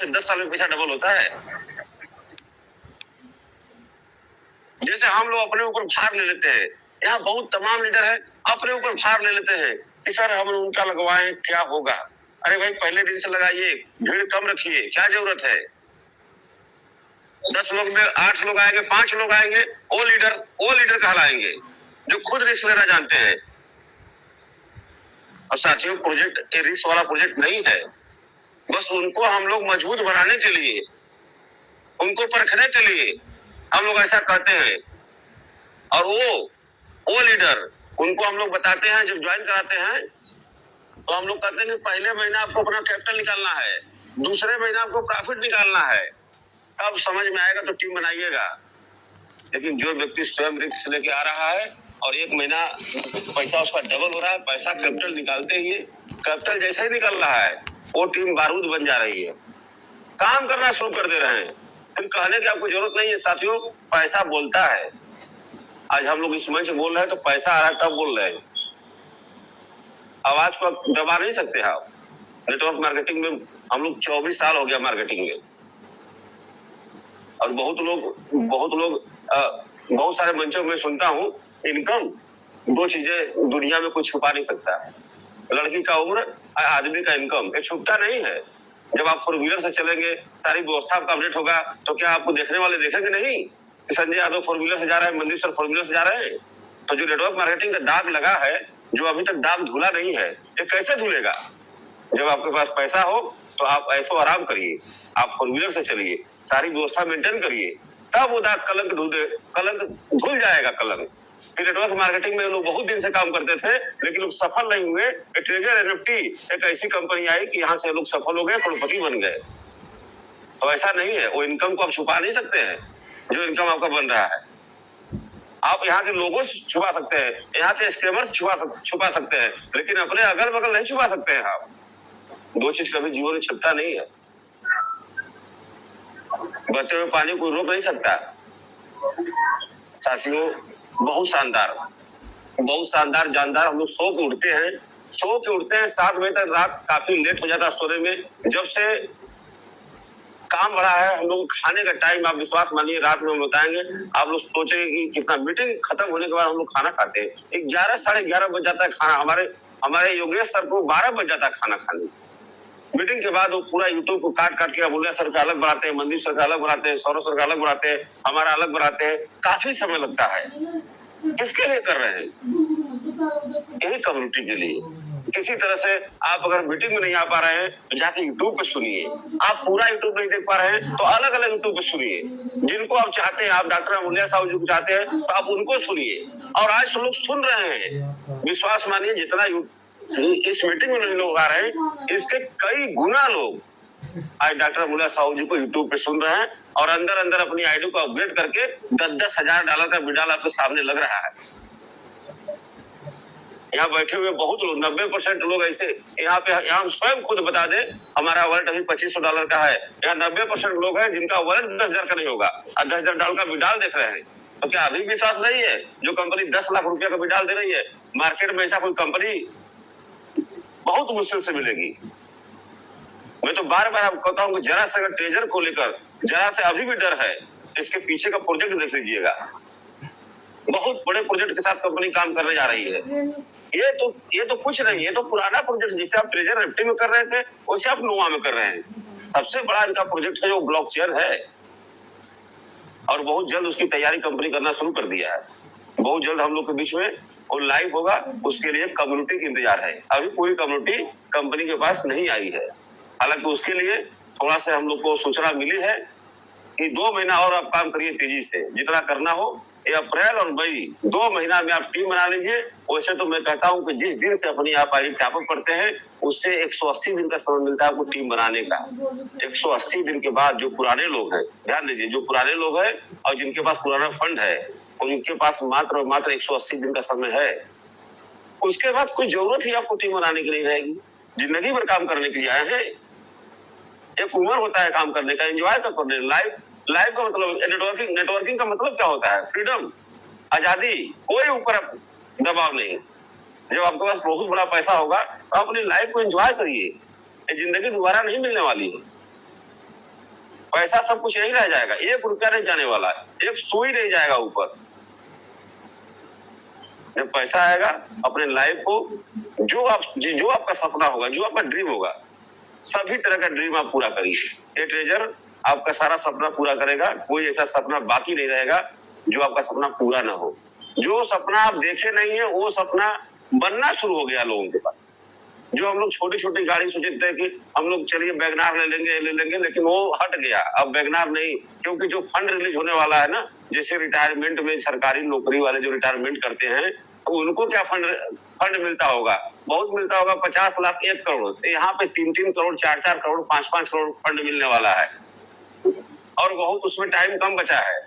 10 साल में पैसा डबल होता है। जैसे हम लोग अपने ऊपर भार ले लेते हैं, यहाँ बहुत तमाम लीडर है अपने ऊपर भार ले लेते हैं कि सर हम उनका लगवाएं क्या होगा। अरे भाई पहले दिन से लगाइए, भीड़ कम रखिए, क्या जरूरत है। 10 लोग में 8 लोग आएंगे, 5 लोग आएंगे, वो लीडर कहलाएंगे जो खुद रिस्क लेना जानते हैं। और साथियों प्रोजेक्ट ये रिस्क वाला प्रोजेक्ट नहीं है, बस उनको हम लोग मजबूत बनाने के लिए, उनको परखने के लिए हम लोग ऐसा कहते हैं। और वो लीडर उनको हम लोग बताते हैं, जब ज्वाइन कराते हैं तो हम लोग कहते हैं कि पहले महीना आपको अपना कैपिटल निकालना है, दूसरे महीना आपको प्रॉफिट निकालना है, तब समझ में आएगा तो टीम बनाइएगा। लेकिन जो व्यक्ति स्वयं रिस्क लेके आ रहा है और 1 महीना पैसा उसका डबल हो रहा है, पैसा कैपिटल निकालते ही, कैपिटल जैसे ही निकल रहा है वो टीम बारूद बन जा रही है, काम करना शुरू कर दे रहे हैं। फिर कहने की आपको जरूरत नहीं है साथियों, पैसा बोलता है। आज हम लोग इस मंच से बोल रहे हैं तो पैसा आ रहा है तब बोल रहे हैं। आवाज को आप दबा नहीं सकते आप। नेटवर्क मार्केटिंग में हम लोग 24 साल हो गया मार्केटिंग में, और बहुत सारे मंचों में सुनता हूँ, इनकम 2 चीजें दुनिया में कोई छुपा नहीं सकता, लड़की का उम्र, आदमी का इनकम, ये छुपता नहीं है। जब आप 4 व्हीलर से चलेंगे, सारी व्यवस्था आपका अपडेट होगा, तो क्या आपको देखने वाले देखेंगे नहीं कि संजय यादव 4 व्हीलर से जा रहा है, मनदीप सर 4 व्हीलर से जा रहे हैं। तो जो नेटवर्क मार्केटिंग का दाग लगा है, जो अभी तक दाग धुला नहीं है, ये कैसे धुलेगा। जब आपके पास पैसा हो तो आप ऐसो आराम करिए, आप 4 व्हीलर से चलिए, सारी व्यवस्था मेंटेन करिए, तब वो दाग कलंक धुल जाएगा कलंक। फिर नेटवर्क मार्केटिंग में लोग बहुत दिन से काम करते थे लेकिन लोग सफल नहीं हुए। ट्रेजर एनएफटी एक ऐसी कंपनी आई कि यहाँ से लोग सफल हो गए, करोड़पति बन गए। तो ऐसा नहीं है, वो इनकम को आप छुपा नहीं सकते हैं जो इनकम आपका बन रहा है। आप यहाँ के लोगों से छुपा सकते हैं, यहाँ के स्कैमर से छुपा सकते हैं, लेकिन अपने अगल बगल नहीं छुपा सकते हैं आप। 2 चीज कभी जीवन में छिपता नहीं है। बहते हुए पानी को रोक नहीं सकता। साथियों बहुत शानदार जानदार हम लोग सो के उठते हैं 7 बजे तक, रात काफी लेट हो जाता है सोने में। जब से काम बढ़ा है हम लोग खाने का टाइम, आप विश्वास मानिए, रात में हम बताएंगे, आप लोग सोचेंगे कि कितना, मीटिंग खत्म होने के बाद हम लोग खाना खाते हैं 11 साढ़े 11 बज जाता है खाना। हमारे योगेश सर को 12 बज जाता है खाना खाने। मीटिंग के बाद वो पूरा यूट्यूब को काट के अमूल्य सर का अलग बनाते हैं, मनदीप सर का अलग बनाते हैं, सौरभ सर का अलग बनाते हैं, हमारा अलग बनाते हैं, काफी समय लगता है। किसके लिए कर रहे हैं? यही कम्युनिटी के लिए। किसी तरह से आप अगर मीटिंग में नहीं आ पा रहे हैं तो जाके यूट्यूब पे सुनिए। आप पूरा यूट्यूब नहीं देख पा रहे हैं तो अलग अलग यूट्यूब पे सुनिए। जिनको आप चाहते हैं, आप डॉक्टर अमूल्य साहू जी को चाहते हैं तो आप उनको सुनिए। और आज लोग सुन रहे हैं, विश्वास मानिए, जितना इस मीटिंग में नहीं लोग आ रहे हैं, इसके कई गुना लोग आज डॉक्टर अमूल्य साहू जी को यूट्यूब पे सुन रहे हैं और अंदर अपनी आईडी को अपग्रेड करके 10-10 हजार डॉलर का विड्रॉल आपके सामने लग रहा है। यहाँ बैठे हुए बहुत लोग, 90% लोग ऐसे, यहाँ हम स्वयं खुद बता दें, हमारा वॉलेट अभी $2500 का है। यहाँ 90% लोग हैं जिनका वॉलेट 10,000 का नहीं होगा और 10,000 डॉलर का विड्रॉल देख रहे हैं। तो क्या अभी विश्वास नहीं है? जो कंपनी 10 लाख रुपया का विड्रॉल दे रही है, मार्केट में ऐसा कोई कंपनी बहुत मुश्किल से मिलेगी। मैं तो बार बार आपको कहता हूँ कि जरा से अगर ट्रेजर को लेकर जरा से अभी भी डर है, इसके पीछे का प्रोजेक्ट देख लीजिएगा। बहुत बड़े प्रोजेक्ट के साथ कंपनी काम करने जा रही है। ये तो कुछ नहीं, ये तो पुराना प्रोजेक्ट जिसे आप ट्रेजर एनएफटी में कर रहे थे वैसे आप नोवा में कर रहे हैं। सबसे बड़ा इनका प्रोजेक्ट है जो ब्लॉकचेन है, और बहुत जल्द उसकी तैयारी कंपनी करना शुरू कर दिया है। बहुत जल्द हम लोग के बीच में वो लाइव होगा, उसके लिए कम्युनिटी की इंतजार है। अभी पूरी कम्युनिटी कंपनी के पास नहीं आई है, हालांकि उसके लिए थोड़ा सा हम लोग को सूचना मिली है कि 2 महीना और आप काम करिए तेजी से, जितना करना हो। ये अप्रैल और मई 2 महीना में आप टीम बना लीजिए। वैसे तो मैं कहता हूं कि जिस दिन से अपनी आप आईडी टॉपअप करते हैं उससे 180 दिन का समय मिलता है आपको टीम बनाने का। 180 दिन के बाद जो पुराने लोग हैं, ध्यान दीजिए, जो पुराने लोग हैं और जिनके पास पुराना फंड है, उनके पास मात्र 180 दिन का समय है। उसके बाद कोई जरूरत ही आपको टीम बनाने की नहीं रहेगी। जिंदगी भर काम करने के लिए आए हैं। एक उम्र होता है काम करने का, एंजॉय तो करने। लाइफ का मतलब नेटवर्किंग का मतलब क्या होता है? फ्रीडम, आजादी, कोई ऊपर दबाव नहीं। जब आपके पास बहुत बड़ा पैसा होगा तो आप अपनी लाइफ को एंजॉय करिए। ये जिंदगी दोबारा नहीं मिलने वाली है। पैसा सब कुछ यही रह जाएगा, 1 रुपया नहीं जाने वाला है, 1 सुई नहीं जाएगा ऊपर। जब पैसा आएगा अपने लाइफ को जो आपका सपना होगा, जो आपका ड्रीम होगा, सभी तरह का ड्रीम आप पूरा करिए। ये ट्रेजर आपका सारा सपना पूरा करेगा। कोई ऐसा सपना बाकी नहीं रहेगा जो आपका सपना पूरा ना हो। जो सपना आप देखे नहीं है वो सपना बनना शुरू हो गया लोगों के पास। जो हम लोग छोटी छोटी गाड़ी सोचते थे कि हम लोग चलिए वैगनार ले लेंगे, लेकिन वो हट गया। अब वैगनार नहीं, क्योंकि जो फंड रिलीज होने वाला है ना, जैसे रिटायरमेंट में सरकारी नौकरी वाले जो रिटायरमेंट करते हैं, तो उनको क्या फंड मिलता होगा, बहुत मिलता होगा, 50 लाख 1 करोड़। तो यहाँ पे 3-3 करोड़ 4-4 करोड़ 5-5 करोड़ फंड मिलने वाला है, और बहुत उसमें टाइम कम बचा है।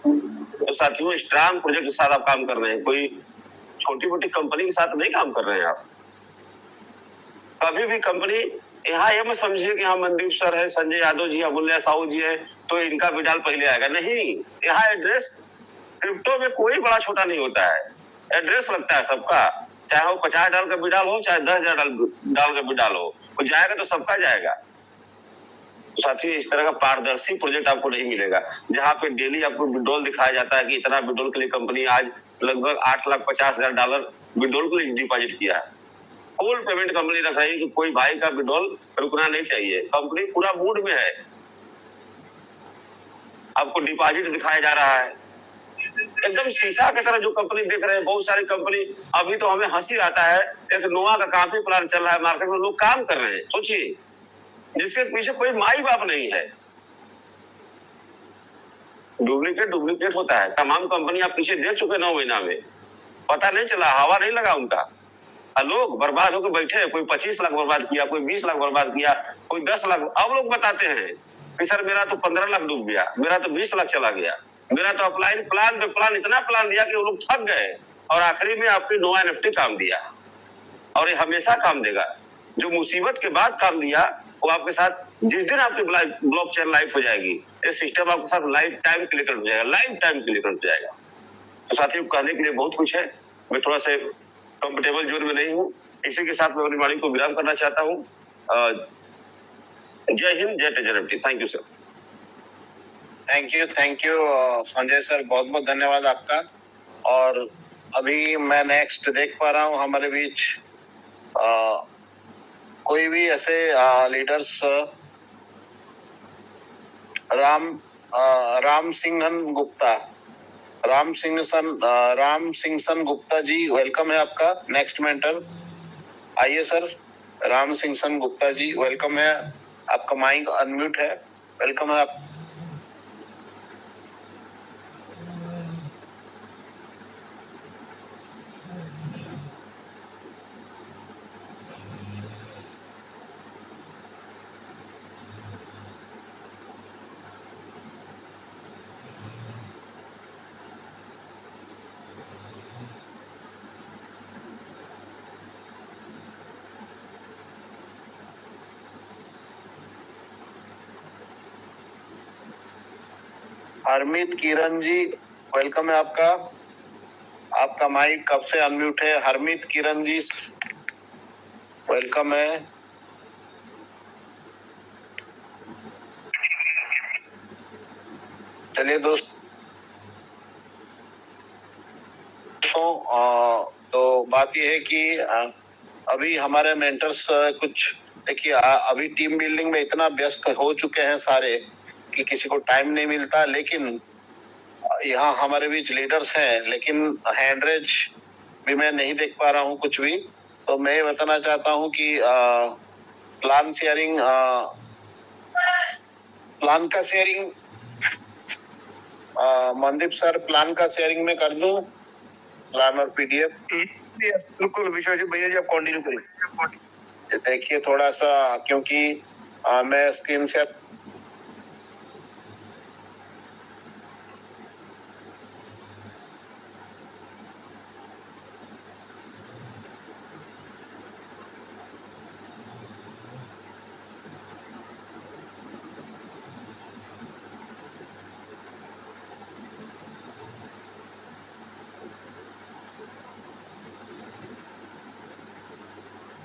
तो साथियों, स्ट्रांग प्रोजेक्ट के साथ आप काम कर रहे हैं, कोई छोटी मोटी कंपनी के साथ नहीं काम कर रहे हैं आप। कभी भी कंपनी यहाँ ये मत समझिए कि यहाँ मनदीप सर है, संजय यादव जी, अमूल्य साहू जी है, तो इनका विड्रॉल पहले आएगा। नहीं, यहाँ एड्रेस क्रिप्टो में कोई बड़ा छोटा नहीं होता है, एड्रेस लगता है सबका। चाहे वो $50 का विड्रॉल हो, चाहे $10,000 का विड्रॉल हो, वो जाएगा तो सबका जाएगा। तो साथियों, इस तरह का पारदर्शी प्रोजेक्ट आपको नहीं मिलेगा, जहाँ पे डेली आपको विड्रॉल दिखाया जाता है कि इतना विड्रॉल के लिए कंपनी आज लगभग $8,50,000 विड्रॉल के लिए डिपॉजिट किया है। फुल पेमेंट कंपनी रख रही है कि कोई भाई का विड्रॉल रुकना नहीं चाहिए। कंपनी पूरा मूड में है, आपको डिपॉजिट दिखाया जा रहा है, एकदम शीशा की तरह जो कंपनी देख रहे हैं। बहुत सारी कंपनी, अभी तो हमें हंसी आता है, एक नोवा का काफी प्लान चल रहा है मार्केट में, लोग काम कर रहे हैं। सोचिए, जिसके पीछे कोई माई बाप नहीं है। डुप्लीकेट होता है। तमाम कंपनी आप पीछे देख चुके 9 महीना में, पता नहीं चला, हवा नहीं लगा उनका। लोग बर्बाद होकर बैठे हैं। कोई 25 लाख बर्बाद किया, कोई 20 लाख बर्बाद किया, कोई 10 लाख। अब लोग बताते हैं कि सर मेरा तो 15 लाख डूब गया, मेरा तो 20 लाख चला गया, मेरा तो ऑफलाइन प्लान पे प्लान इतना प्लान दिया कि वो लोग थक गए, और आखिरी में आपकी नो एनएफटी काम दिया। और ये हमेशा काम देगा। जो मुसीबत के बाद काम दिया, वो आपके साथ जिस दिन आपकी ब्लॉकचेन लाइव हो जाएगी, ये सिस्टम आपके साथ लाइफ टाइम के लिए कनेक्ट हो जाएगा, लाइफ टाइम के लिए कनेक्ट हो जाएगा। तो साथियों, कहने के लिए बहुत कुछ है, मैं थोड़ा सा कंफर्टेबल जोन में नहीं हूँ। इसी के साथ मैं अपनी वाणी को विराम करना चाहता हूँ। जय हिंद, जय टेजरएफटी। Thank you sir. Thank you Sanjay sir, बहुत बहुत धन्यवाद आपका। और अभी मैं नेक्स्ट देख पा रहा हूँ हमारे बीच कोई भी ऐसे लीडर्स, राम सिंघन गुप्ता, राम सिंह सन गुप्ता जी, वेलकम है आपका नेक्स्ट मेंटर। आइए सर, राम सिंह सन गुप्ता जी, वेलकम है, आपका माइक अनम्यूट है, वेलकम है आप। हरमीत किरण जी, वेलकम है आपका, आपका माइक कब से अनम्यूट है। हरमीत किरण जी, वेलकम है। चलिए दोस्तों, तो बात यह है कि अभी हमारे मेंटर्स कुछ, देखिए अभी टीम बिल्डिंग में इतना व्यस्त हो चुके हैं सारे कि किसी को टाइम नहीं मिलता। लेकिन यहाँ हमारे बीच लीडर्स हैं, लेकिन हैंडरेज भी मैं नहीं देख पा रहा हूँ कुछ भी। तो मैं ये बताना चाहता हूँ कि प्लान का शेयरिंग मनदीप सर, प्लान का शेयरिंग में कर दूं, प्लान और पीडीएफ। बिल्कुल विश्वजीत भैया जी, आप कंटिन्यू करिए। देखिए थोड़ा सा, क्योंकि मैं स्क्रीन से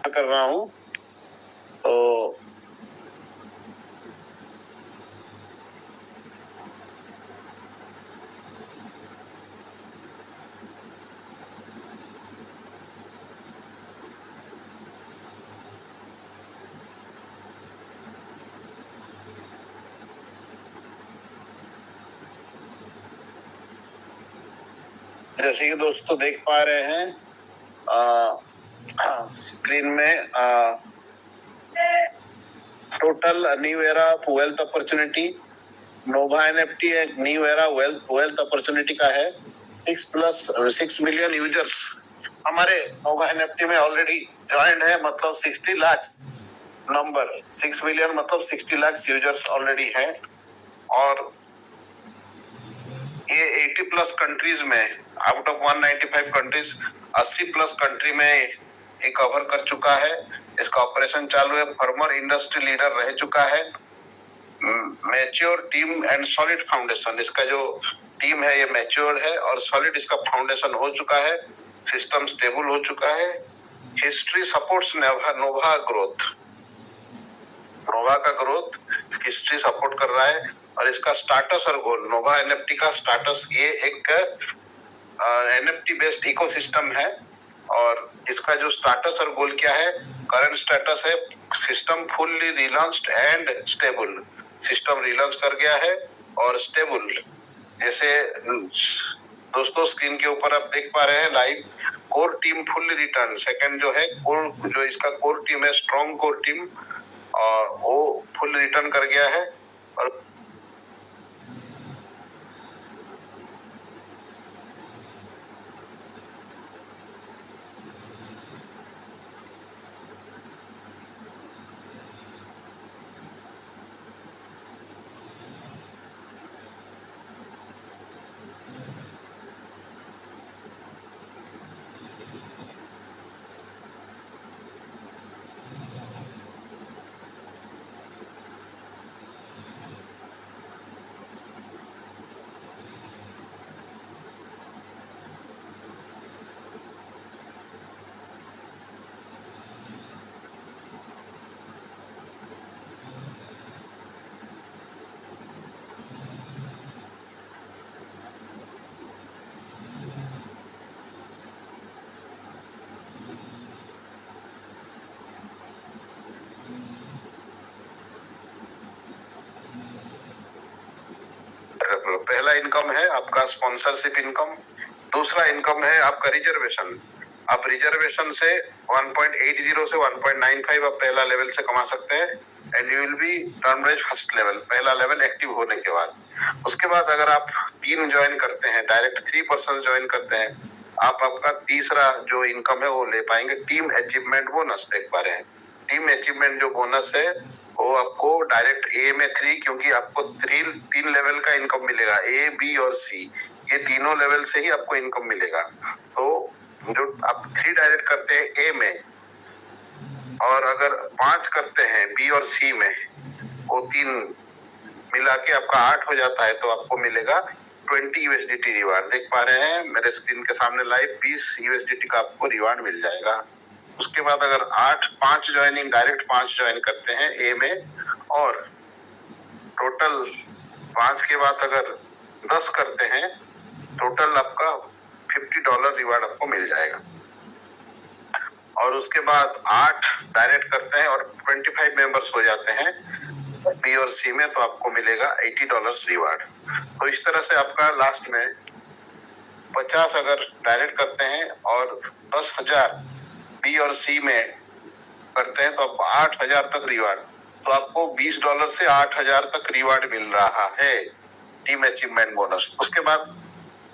कर रहा हूं। तो जैसे कि दोस्तों देख पा रहे हैं स्क्रीन में total new era of wealth opportunity Nova NFT एक न्यू एरा वेल्थ अपॉर्चुनिटी का है। 6 मिलियन यूजर्स हमारे नोवा एनएफटी में ऑलरेडी ज्वाइंड है, मतलब 60 लाख नंबर, 6 मिलियन मतलब 60 लाख यूजर्स ऑलरेडी हैं। और ये 80 प्लस कंट्रीज में, out of 195 countries 80 plus country में ये कवर कर चुका है। इसका ऑपरेशन चालू है। फॉर्मर इंडस्ट्री लीडर रह चुका है। Mature team and solid foundation, इसका जो टीम है ये मैच्योर है और सॉलिड इसका फाउंडेशन हो चुका है। सिस्टम स्टेबल हो चुका है। हिस्ट्री सपोर्ट्स नोवा ग्रोथ, नोवा का ग्रोथ हिस्ट्री सपोर्ट कर रहा है। और इसका स्टाटस और गोल, नोवा एनएफटी का स्टाटस, ये एक एनएफटी बेस्ड इकोसिस्टम है। और इसका जो स्टाटस और गोल क्या है, करंट स्टेटस है system fully relaunched and stable. System relaunch कर गया है और स्टेबल। जैसे दोस्तों स्क्रीन के ऊपर आप देख पा रहे हैं live, core team fully return. Second जो है कोर, जो इसका कोर टीम है, स्ट्रॉन्ग कोर टीम, और वो फुल रिटर्न कर गया है। और पहला इनकम है आपका स्पॉन्सरशिप इनकम। दूसरा इनकम है आपका रिजर्वेशन। आप रिजर्वेशन से 1.80 से 1.95 आप पहला लेवल से कमा सकते हैं। एंड यू विल बी टर्नरेज फर्स्ट लेवल, पहला लेवल एक्टिव होने के बाद। उसके बाद अगर आप 3 ज्वाइन करते हैं, डायरेक्ट 3% ज्वाइन करते हैं, आप आपका तीसरा जो इनकम है वो ले पाएंगे। टीम अचीवमेंट बोनस देख पा रहे हैं। टीम अचीवमेंट जो बोनस है वो आपको डायरेक्ट ए में 3, क्योंकि आपको 3 लेवल का इनकम मिलेगा, ए बी और सी, ये तीनों लेवल से ही आपको इनकम मिलेगा। तो जो आप 3 डायरेक्ट करते हैं ए में, और अगर 5 करते हैं बी और सी में, वो 3 मिला के आपका 8 हो जाता है, तो आपको मिलेगा 20 यूएसडीटी रिवार्ड। देख पा रहे हैं मेरे स्क्रीन के सामने लाइव, 20 यूएसडीटी का आपको रिवार्ड मिल जाएगा। उसके बाद अगर 5 ज्वाइनिंग, डायरेक्ट 5 ज्वाइन करते हैं ए में, और टोटल 5 के बाद अगर 10 करते हैं, टोटल आपका $50 रिवार्ड आपको मिल जाएगा। और उसके बाद 8 डायरेक्ट करते हैं और 25 मेंबर्स हो जाते हैं बी और सी में, तो आपको मिलेगा $80 रिवार्ड। तो इस तरह से आपका लास्ट में 50 अगर डायरेक्ट करते हैं और 10,000 बी और सी में करते हैं, तो आपको 8,000 तक रिवार्ड। तो आपको $20 से 8,000 तक रिवार्ड मिल रहा है, टीम अचीवमेंट बोनस। उसके बाद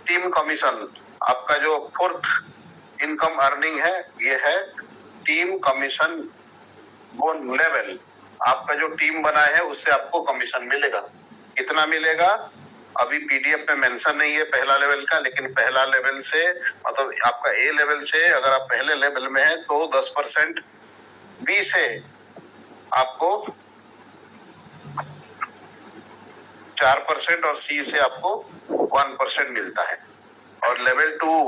टीम कमीशन, आपका जो 4th इनकम अर्निंग है, ये है टीम कमीशन बोन लेवल। आपका जो टीम बना है उससे आपको कमीशन मिलेगा। कितना मिलेगा अभी पीडीएफ में मेंशन नहीं है पहला लेवल का, लेकिन पहला लेवल से, मतलब आपका ए लेवल से अगर आप पहले लेवल में है तो 10%, बी से आपको 4% और सी से आपको 1% मिलता है। और लेवल 2,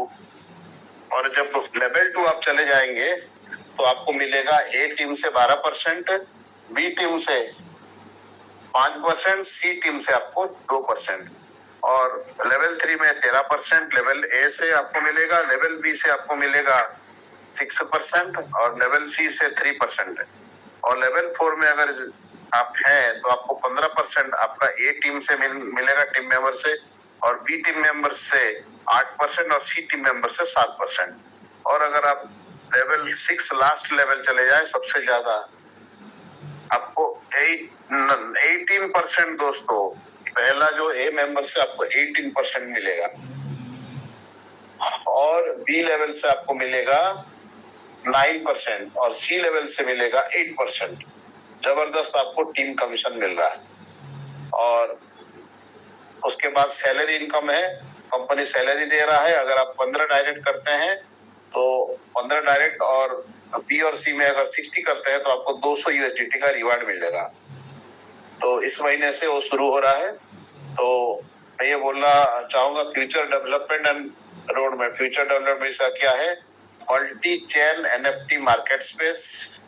और जब लेवल 2 आप चले जाएंगे तो आपको मिलेगा ए टीम से 12%, बी टीम से 5%, सी टीम से आपको 2%। और लेवल 3 में 13%, लेवल ए से आपको मिलेगा, लेवल बी से आपको मिलेगा 6% और लेवल सी से 3%। और लेवल 4 में अगर आप हैं तो आपको 15% आपका ए टीम से मिलेगा, टीम मेंबर से, और बी टीम मेंबर से 8% और सी टीम मेंबर से 7%। और अगर आप लेवल 6 लास्ट लेवल चले जाए सबसे ज्यादा, आपको 18% दोस्तों, पहला जो ए मेंबर से आपको 18% मिलेगा और बी लेवल से आपको मिलेगा 9% और सी लेवल से मिलेगा 8%। जबरदस्त आपको टीम कमीशन मिल रहा है। और उसके बाद सैलरी इनकम है, कंपनी सैलरी दे रहा है। अगर आप 15 डायरेक्ट करते हैं तो 15 डायरेक्ट और बी और सी में अगर 60 करते हैं तो आपको 200 USDT का रिवार्ड मिलेगा। तो इस महीने से वो शुरू हो रहा है। तो मैं ये बोलना चाहूंगा, फ्यूचर डेवलपमेंट एंड रोड में, फ्यूचर डेवलपमेंट का क्या है, multi chain NFT market space,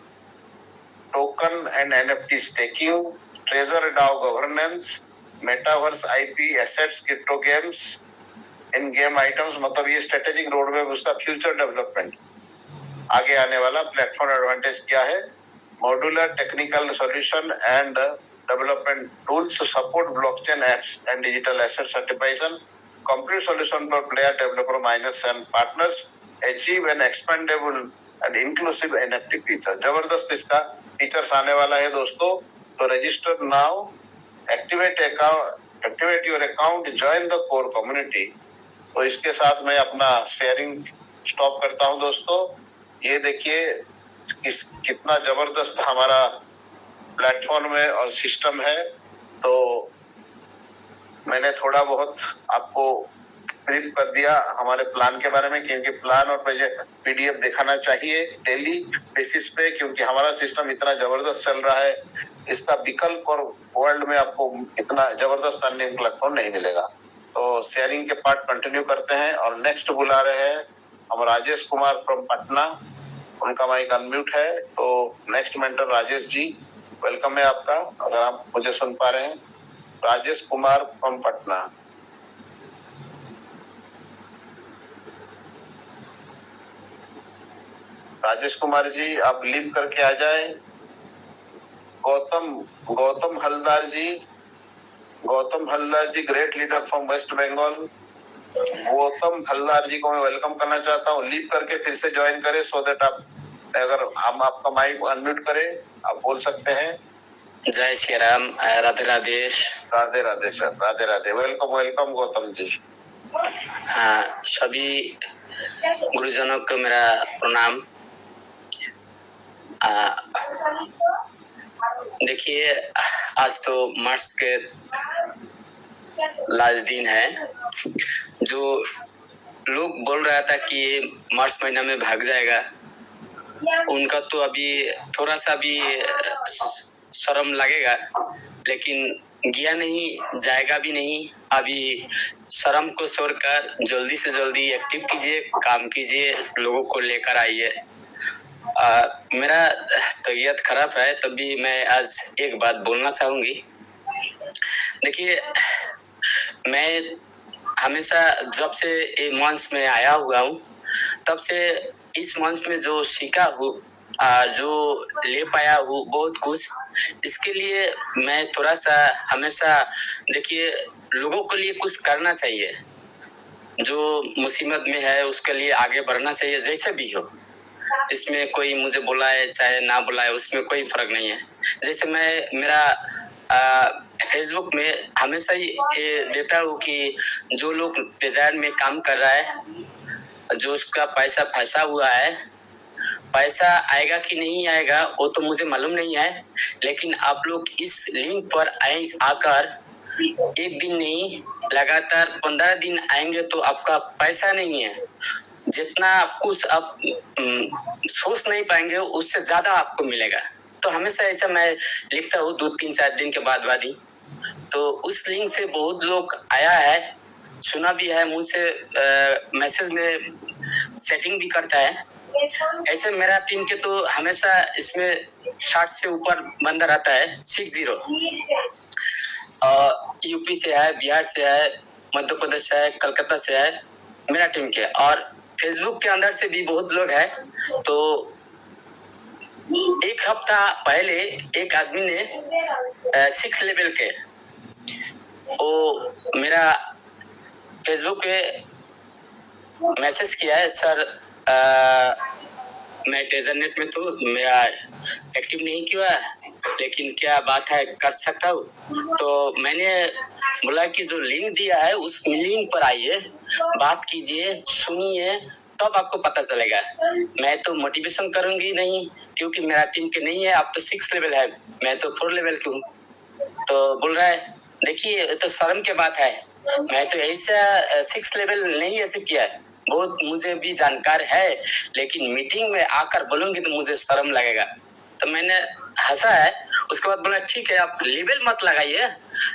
token and NFT staking, treasure DAO governance, metaverse IP assets, crypto games, in game items. मतलब ये स्ट्रेटेजिक रोड मैप उसका फ्यूचर डेवलपमेंट, आगे आने वाला प्लेटफॉर्म एडवांटेज क्या है, modular technical solution and development tools, support blockchain apps and digital asset certification, complete solution for player developer miners and partners, achieve an expandable and inclusive NFT feature. जबरदस्त इसका features आने वाला है दोस्तों। तो register now, activate your account, join the core community. तो इसके साथ मैं अपना शेयरिंग स्टॉप करता हूं दोस्तों। ये देखिए कितना जबरदस्त हमारा प्लेटफॉर्म है और सिस्टम है। तो मैंने थोड़ा बहुत आपको ब्रीफ कर दिया हमारे प्लान के बारे में, क्योंकि प्लान और PDF दिखाना चाहिए डेली बेसिस पे, क्योंकि हमारा सिस्टम इतना जबरदस्त चल रहा है। इसका विकल्प और वर्ल्ड में आपको इतना जबरदस्त अर्निंग प्लेटफॉर्म नहीं मिलेगा। तो शेयरिंग के पार्ट कंटिन्यू करते हैं और नेक्स्ट बुला रहे हैं हम राजेश कुमार फ्रॉम पटना। उनका माइक अनम्यूट है। तो next mentor Rajesh ji, welcome है आपका, अगर आप मुझे सुन पा रहे हैं। राजेश कुमार फ्रॉम पटना। राजेश कुमार जी आप लीव करके आ जाए। Gautam Haldar ji great leader from West Bengal. Gautam Haldar ji को मैं वेलकम करना चाहता हूँ। लीव करके फिर से ज्वाइन करें सो दैट आप, अगर हम आपका माइक अनम्यूट करें आप बोल सकते हैं। जय श्री राम, राधे राधे। राधे राधे सर, राधे राधे। वेलकम गौतम जी। हाँ, सभी गुरुजनों को मेरा प्रणाम। देखिए आज तो मार्च के लास्ट दिन है। जो लोग बोल रहा था कि ये मार्च महीना में भाग जाएगा, उनका तो अभी थोड़ा सा भी शर्म लगेगा, लेकिन गया नहीं, जाएगा भी नहीं। अभी शर्म को छोड़कर जल्दी से जल्दी एक्टिव कीजिए, काम कीजिए, लोगों को लेकर आइए। मेरा तबीयत खराब है, तभी मैं आज एक बात बोलना चाहूंगी। देखिए मैं हमेशा जब से ये मंच में आया हुआ हूँ, तब से इस मंच में जो सीखा हूँ, जो ले पाया हूँ बहुत कुछ, इसके लिए मैं थोड़ा सा हमेशा, देखिए लोगों के लिए कुछ करना चाहिए। जो मुसीबत में है उसके लिए आगे बढ़ना चाहिए, जैसे भी हो। इसमें कोई मुझे बुलाए चाहे ना बुलाए, उसमें कोई फर्क नहीं है। जैसे मैं मेरा फेसबुक में हमेशा ही ये देता हूँ कि जो लोग डिजायर में काम कर रहा है, जो उसका पैसा फंसा हुआ है, पैसा आएगा कि नहीं आएगा वो तो मुझे मालूम नहीं है, लेकिन आप लोग इस लिंक पर आकर एक दिन नहीं लगातार 15 दिन आएंगे तो आपका पैसा नहीं है, जितना कुछ आप सोच नहीं पाएंगे उससे ज्यादा आपको मिलेगा। तो हमेशा ऐसा मैं लिखता हूँ 2-3-4 दिन के बाद ही। तो उस लिंक से बहुत लोग आया है, सुना भी है, मुझसे मैसेज में सेटिंग भी करता है। ऐसे मेरा टीम के तो हमेशा इसमें 60 से ऊपर बंदा रहता है, 60। यूपी से है, बिहार से है, मध्य प्रदेश से है, कलकत्ता से है मेरा टीम के। और फेसबुक के अंदर से भी बहुत लोग हैं। तो एक हफ्ता पहले एक आदमी ने 6 लेवल के, वो मेरा फेसबुक पे मैसेज किया है सर, मैं टेजरनेट में तो मेरा एक्टिव नहीं किया है, लेकिन क्या बात है कर सकता हूँ। तो मैंने बोला कि जो लिंक दिया है उस लिंक पर आइए, बात कीजिए, सुनिए, तब आपको पता चलेगा। मैं तो मोटिवेशन करूंगी नहीं, क्योंकि मेरा टीम के नहीं है। आप तो 6 लेवल है, मैं तो 4 लेवल की हूँ। तो बोल रहा है देखिए तो शर्म की बात है, मैं तो ऐसा 6 लेवल नहीं ऐसे किया है, बहुत मुझे भी जानकार है, लेकिन मीटिंग में आकर बोलूंगी तो मुझे शर्म लगेगा। तो मैंने हंसा है। उसके बाद बोला ठीक है आप लेवल मत लगाइए,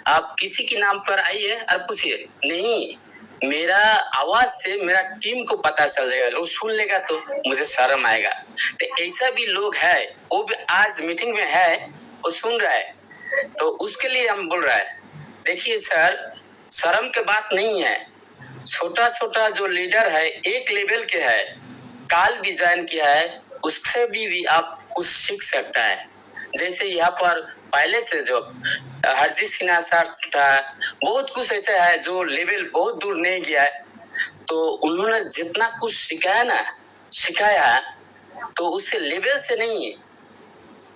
आप किसी के नाम पर आइए और पूछिए। नहीं, मेरा आवाज से मेरा टीम को पता चल जाएगा, वो सुन लेगा तो मुझे शर्म आएगा। तो ऐसा भी लोग है, वो भी आज मीटिंग में है, वो सुन रहा है, तो उसके लिए हम बोल रहा है देखिए सर, शर्म की बात नहीं है। छोटा छोटा जो लीडर है 1 लेवल के है, काल भी ज्वाइन किया है, उससे भी आप कुछ सीख सकता है। जैसे यहाँ पर पहले से जो हरजीत सिन्हा सर था, बहुत कुछ ऐसा है जो लेवल बहुत दूर नहीं गया है, तो उन्होंने जितना कुछ सिखाया है, तो उससे लेवल से नहीं,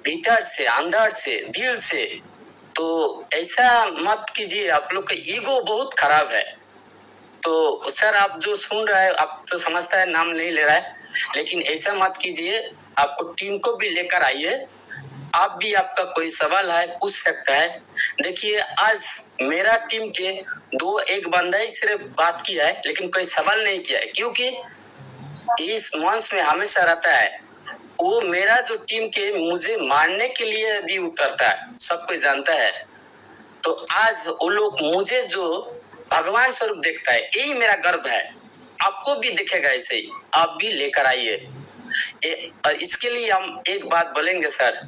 भीतर से, अंदर से, दिल से। तो ऐसा मत कीजिए, आप लोग का ईगो बहुत खराब है। तो सर आप जो सुन रहा है, आप तो समझता है, नाम नहीं ले रहा है, लेकिन ऐसा मत कीजिए, आपको टीम को भी लेकर आइए, आप भी आपका कोई सवाल है पूछ सकता है। देखिए आज मेरा टीम के 1 बंदा ही सिर्फ बात किया है, लेकिन कोई सवाल नहीं किया है, क्योंकि इस मंच में हमेशा रहता है, वो मेरा जो टीम के मुझे मारने के लिए भी उतरता है, सब कोई जानता है। तो आज वो लोग मुझे जो भगवान स्वरूप देखता है, यही मेरा गर्व है। आपको भी दिखेगा ऐसे ही, आप भी लेकर आइए। और इसके लिए हम एक बात बोलेंगे सर,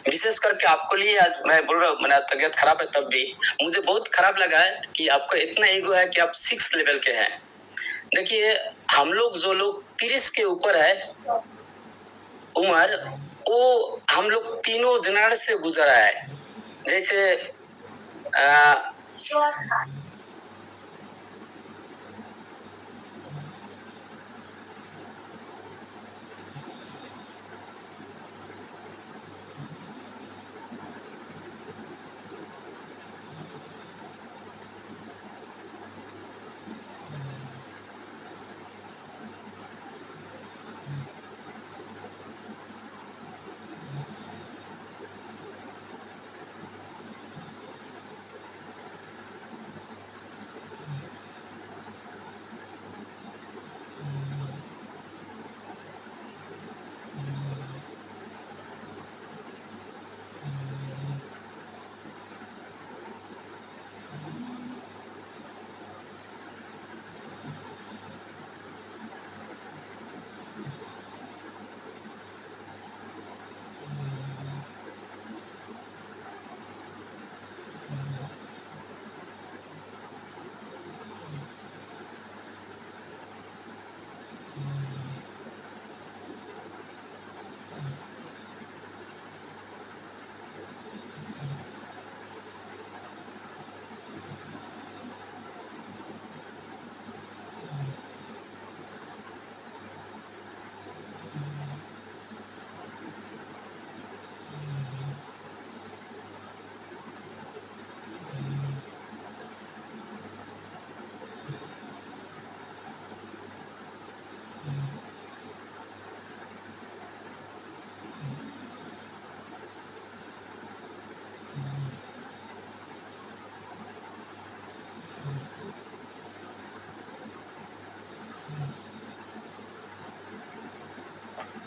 विशेष करके आपको लिए आज मैं बोल रहा हूँ, मेरा तबीयत खराब है, तब भी मुझे बहुत खराब लगा है कि आपको इतना ईगो है कि आप 6 लेवल के हैं। देखिए हम लोग जो लोग 30 के ऊपर है उम्र, वो हम लोग तीनों जनरेशन से गुजरा है। जैसे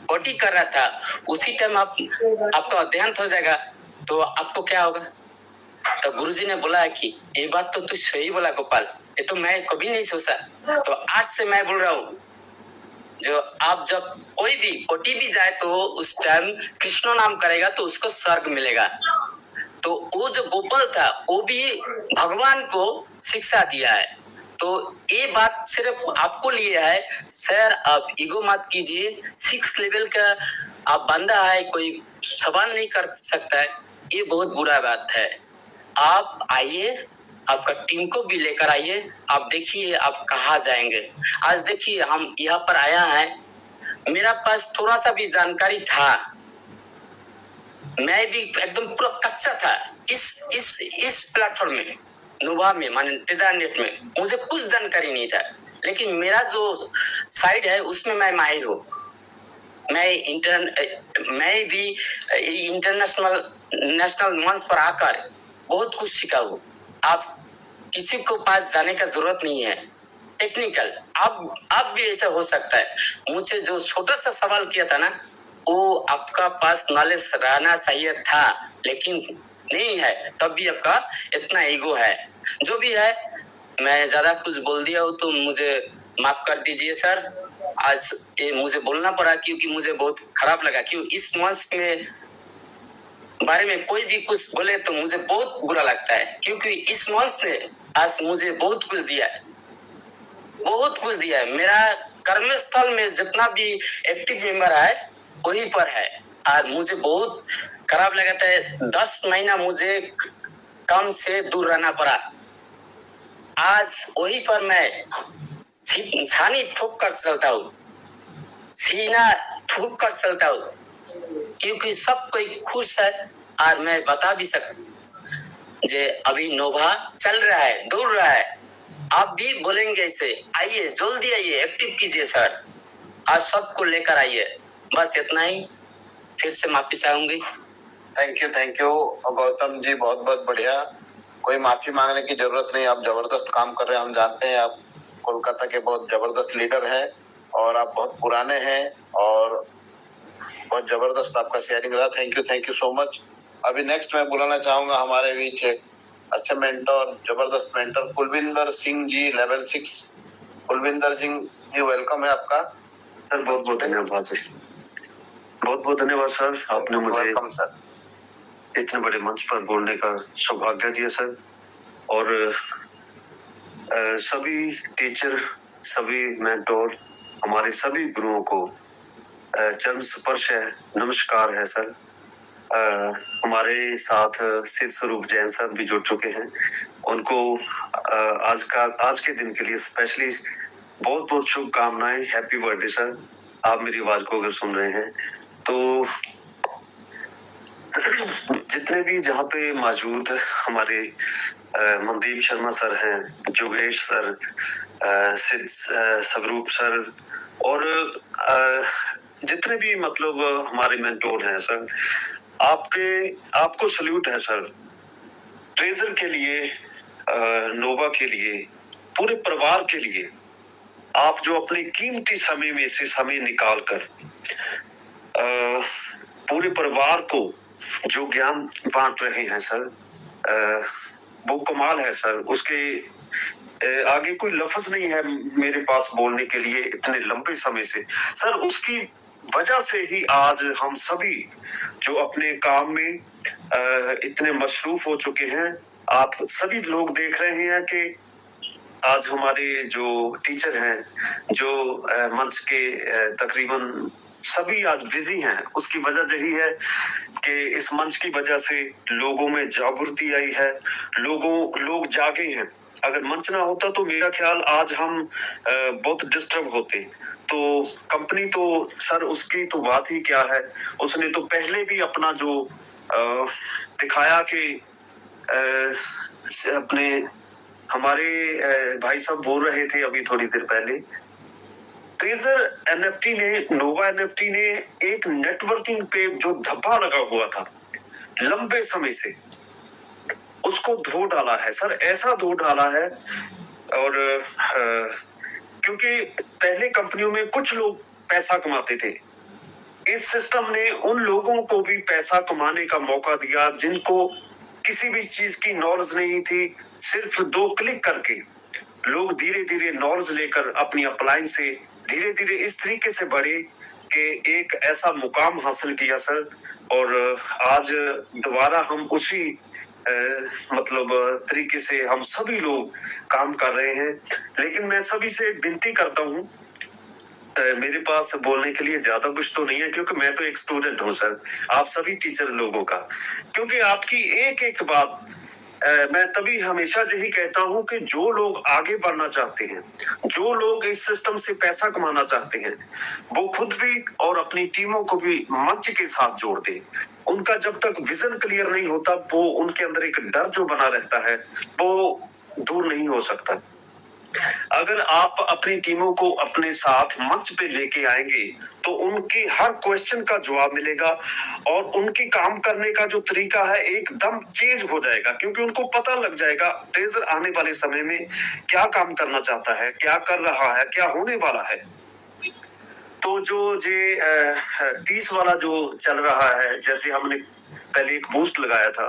पोटी कर रहा था, उसी टाइम आपका देहांत हो जाएगा, तो आपको क्या होगा? तो गुरुजी ने बोला है कि ये बात तो तू सही बोला गोपाल, ये तो मैं कभी नहीं सोचा। तो आज से मैं बोल रहा हूँ, जो आप जब कोई भी पोटी भी जाए तो उस टाइम कृष्ण नाम करेगा तो उसको स्वर्ग मिलेगा। तो वो जो गोपाल था वो भी भगवान को शिक्षा दिया है। तो ये बात सिर्फ आपको लिए है सर, आप ईगो मत कीजिए। 6 लेवल का आप बंदा है, कोई सवाल नहीं कर सकता है, ये बहुत बुरा बात है। आप आइए, आपका टीम को भी लेकर आइए। आप देखिए आप कहाँ जाएंगे। आज देखिए हम यहाँ पर आया है, मेरा पास थोड़ा सा भी जानकारी था, मैं भी एकदम पूरा कच्चा था इस प्लेटफॉर्म में, नोवा में, माने टेजारनेट में मुझे कुछ जानकारी नहीं था। लेकिन मेरा जो साइड है उसमें मैं माहिर हूँ। मैं भी नेशनल मंच पर आकर बहुत कुछ सीखा हूँ। आप किसी को पास जाने का जरूरत नहीं है। टेक्निकल आप भी ऐसा हो सकता है। मुझसे जो छोटा सा सवाल किया था ना, वो आपका पास नॉलेज रहना चाहिए था, लेकिन नहीं है, तब भी आपका इतना ईगो है। जो भी है, मैं ज्यादा कुछ बोल दिया हो तो मुझे माफ कर दीजिए सर। आज ये मुझे बोलना पड़ा क्योंकि मुझे बहुत खराब लगा। क्यों इस मंच में बारे में कोई भी कुछ बोले तो मुझे बहुत बुरा लगता है, क्योंकि इस मंच ने आज मुझे बहुत कुछ दिया है, बहुत कुछ दिया है। मेरा कर्मस्थल में जितना भी एक्टिव मेंबर है वहीं पर है, और मुझे बहुत खराब लगा था। 10 महीना मुझे काम से दूर रहना पड़ा। आज वहीं पर मैं छानी ठोक कर चलता हूँ, सीना ठोक कर चलता हूँ, क्योंकि सब कोई खुश है। और मैं बता भी सकता जे अभी नोवा चल रहा है, दौड़ रहा है। आप भी बोलेंगे ऐसे, आइए जल्दी आइए, एक्टिव कीजिए सर, आज सबको लेकर आइए। बस इतना ही, फिर से माफी चाहूंगी। थैंक यू गौतम जी, बहुत बहुत बढ़िया। कोई माफी मांगने की जरूरत नहीं, आप जबरदस्त काम कर रहे हैं। हम जानते हैं आप कोलकाता के बहुत जबरदस्त लीडर हैं और आप बहुत पुराने हैं और बहुत जबरदस्त आपका शेयरिंग रहा। Thank you so much. अभी नेक्स्ट मैं बुलाना चाहूंगा हमारे बीच अच्छे मेंटर, जबरदस्त मेंटर कुलविंदर सिंह जी, लेवल 6। कुलविंदर सिंह जी, वेलकम है आपका। सर बहुत बहुत धन्यवाद सर, बहुत बहुत धन्यवाद सर, आपने मुझे वेलकम सर, इतने बड़े मंच पर बोलने का सौभाग्य दिया सर। और सभी टीचर, सभी मेंटोर, हमारे सभी गुरुओं को चरण स्पर्श है, नमस्कार है सर। हमारे साथ सिद्ध स्वरूप जैन सर भी जुड़ चुके हैं, उनको आज के दिन के लिए स्पेशली बहुत बहुत शुभकामनाएं। Happy birthday sir. आप मेरी आवाज को अगर सुन रहे हैं तो जितने भी जहाँ पे मौजूद हमारे मनदीप शर्मा सर हैं, जोगेश सर, सिद्ध स्वरूप सर, और जितने भी मतलब हमारे मेंटोर हैं सर, आपको सल्यूट है सर। ट्रेजर के लिए, नोवा के लिए, पूरे परिवार के लिए आप जो अपने कीमती समय में से समय निकाल कर पूरे परिवार को जो ज्ञान बांट रहे हैं सर, वो कमाल है सर। उसके आगे कोई लफ्ज नहीं है मेरे पास बोलने के लिए इतने लंबे समय से सर। उसकी वजह से ही आज हम सभी जो अपने काम में इतने मसरूफ हो चुके हैं। आप सभी लोग देख रहे हैं कि आज हमारे जो टीचर हैं, जो मंच के तकरीबन सभी आज बिजी हैं। उसकी वजह यही है कि इस मंच की वजह से लोगों में जागृति आई है, लोग जागे हैं। अगर मंच ना होता तो मेरा ख्याल आज हम बहुत डिस्टर्ब होते। तो कंपनी तो सर उसकी तो बात ही क्या है, उसने तो पहले भी अपना जो दिखाया कि अपने हमारे भाई साहब बोल रहे थे अभी थोड़ी देर पहले, ट्रेजर एनएफटी ने, नोवा एनएफटी ने एक नेटवर्किंग पे जो धब्बा लगा हुआ था लंबे समय से, उसको धो डाला है सर, ऐसा धो डाला है। और क्योंकि पहले कंपनियों में कुछ लोग पैसा कमाते थे, इस सिस्टम ने उन लोगों को भी पैसा कमाने का मौका दिया जिनको किसी भी चीज की नॉलेज नहीं थी। सिर्फ 2 क्लिक करके लोग धीरे धीरे नॉलेज लेकर अपनी अप्लायंस से धीरे धीरे इस तरीके से बढ़े कि एक ऐसा मुकाम हासिल किया सर। और आज दोबारा हम उसी मतलब तरीके से हम सभी लोग काम कर रहे हैं। लेकिन मैं सभी से विनती करता हूँ, मेरे पास बोलने के लिए ज्यादा कुछ तो नहीं है, क्योंकि मैं तो एक स्टूडेंट हूँ सर, आप सभी टीचर लोगों का। क्योंकि आपकी एक एक बात मैं तभी हमेशा यही कहता हूं कि जो लोग आगे बढ़ना चाहते हैं, जो लोग इस सिस्टम से पैसा कमाना चाहते हैं, वो खुद भी और अपनी टीमों को भी मंच के साथ जोड़ दे। उनका जब तक विजन क्लियर नहीं होता, वो उनके अंदर एक डर जो बना रहता है, वो दूर नहीं हो सकता। अगर आप अपनी टीमों को अपने साथ मंच पे लेके आएंगे तो उनके हर क्वेश्चन का जवाब मिलेगा और उनके काम करने का जो तरीका है एकदम चेंज हो जाएगा, क्योंकि उनको पता लग जाएगा ट्रेजर आने वाले समय में क्या काम करना चाहता है, क्या कर रहा है, क्या होने वाला है। तो जो ये 30 वाला जो चल रहा है, जैसे हमने पहले एक बूस्ट लगाया था,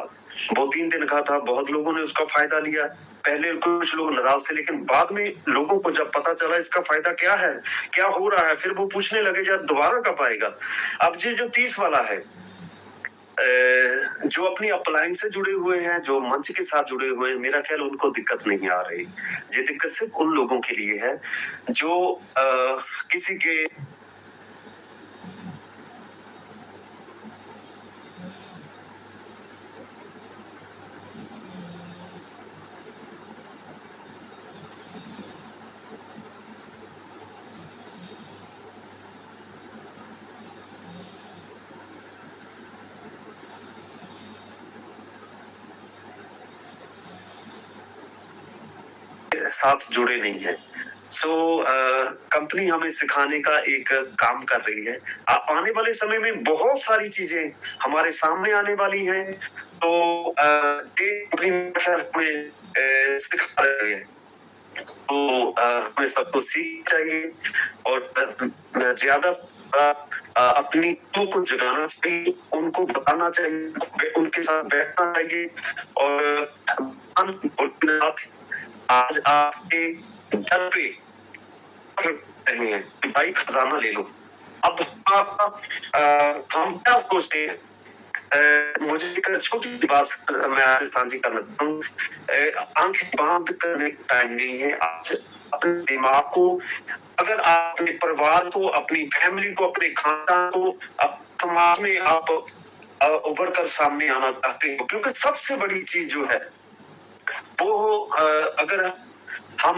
वो 3 दिन का था, बहुत लोगों ने उसका फायदा लिया। पहले कुछ लोग नाराज थे, लेकिन बाद में लोगों को जब पता चला इसका फायदा क्या है, क्या हो रहा है, फिर वो पूछने लगे जब दोबारा कब आएगा। अब ये जो 30 वाला है, जो अपनी अपलाइन से जुड़े हुए हैं, जो मंच के साथ जुड़े हुए हैं, मेरा ख्याल उनको दिक्कत नहीं आ रही। ये दिक्कत सिर्फ उन लोगों के लिए है जो किसी के साथ जुड़े नहीं है। कंपनी हमें सिखाने का एक काम कर रही है। आने वाले समय में बहुत सारी चीजें हमारे सामने आने वाली हैं, तो कंपनी हमें सिखा रही है, तो हमें सबको सीख चाहिए और ज्यादा अपनी को जगाना चाहिए, उनको बताना चाहिए, उनके साथ बैठना चाहिए और आज आपके घर पे रहे हैं, भाई खजाना ले लो। अब हम क्या सोचते हैं, मुझे एक छोटी बात मैं आपसे साझी करना चाहता हूँ। आंखें बंद करने का टाइम नहीं है। आज अपने दिमाग को, अगर आप अपने परिवार को, अपनी फैमिली को, अपने खानदान को, समाज में आप उभर कर सामने आना चाहते हो, क्योंकि सबसे बड़ी चीज जो है वो अगर हम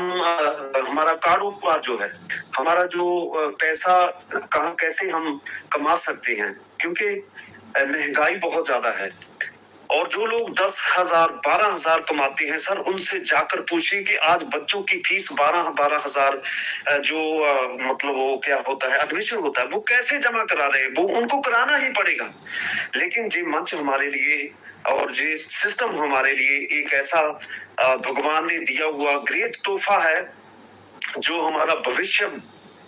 हमारा कारोबार जो है, हमारा जो पैसा कहाँ कैसे हम कमा सकते हैं, क्योंकि महंगाई बहुत ज्यादा है। और जो लोग 10,000 12,000 कमाते हैं, सर उनसे जाकर पूछिए कि आज बच्चों की फीस 12,000 जो मतलब वो क्या होता है, एडमिशन होता है, वो कैसे जमा करा रहे हैं। वो उनको कराना ही पड़ेगा। लेकिन ये मंच हमारे लिए और ये सिस्टम हमारे लिए एक ऐसा भगवान ने दिया हुआ ग्रेट तोहफा है जो हमारा भविष्य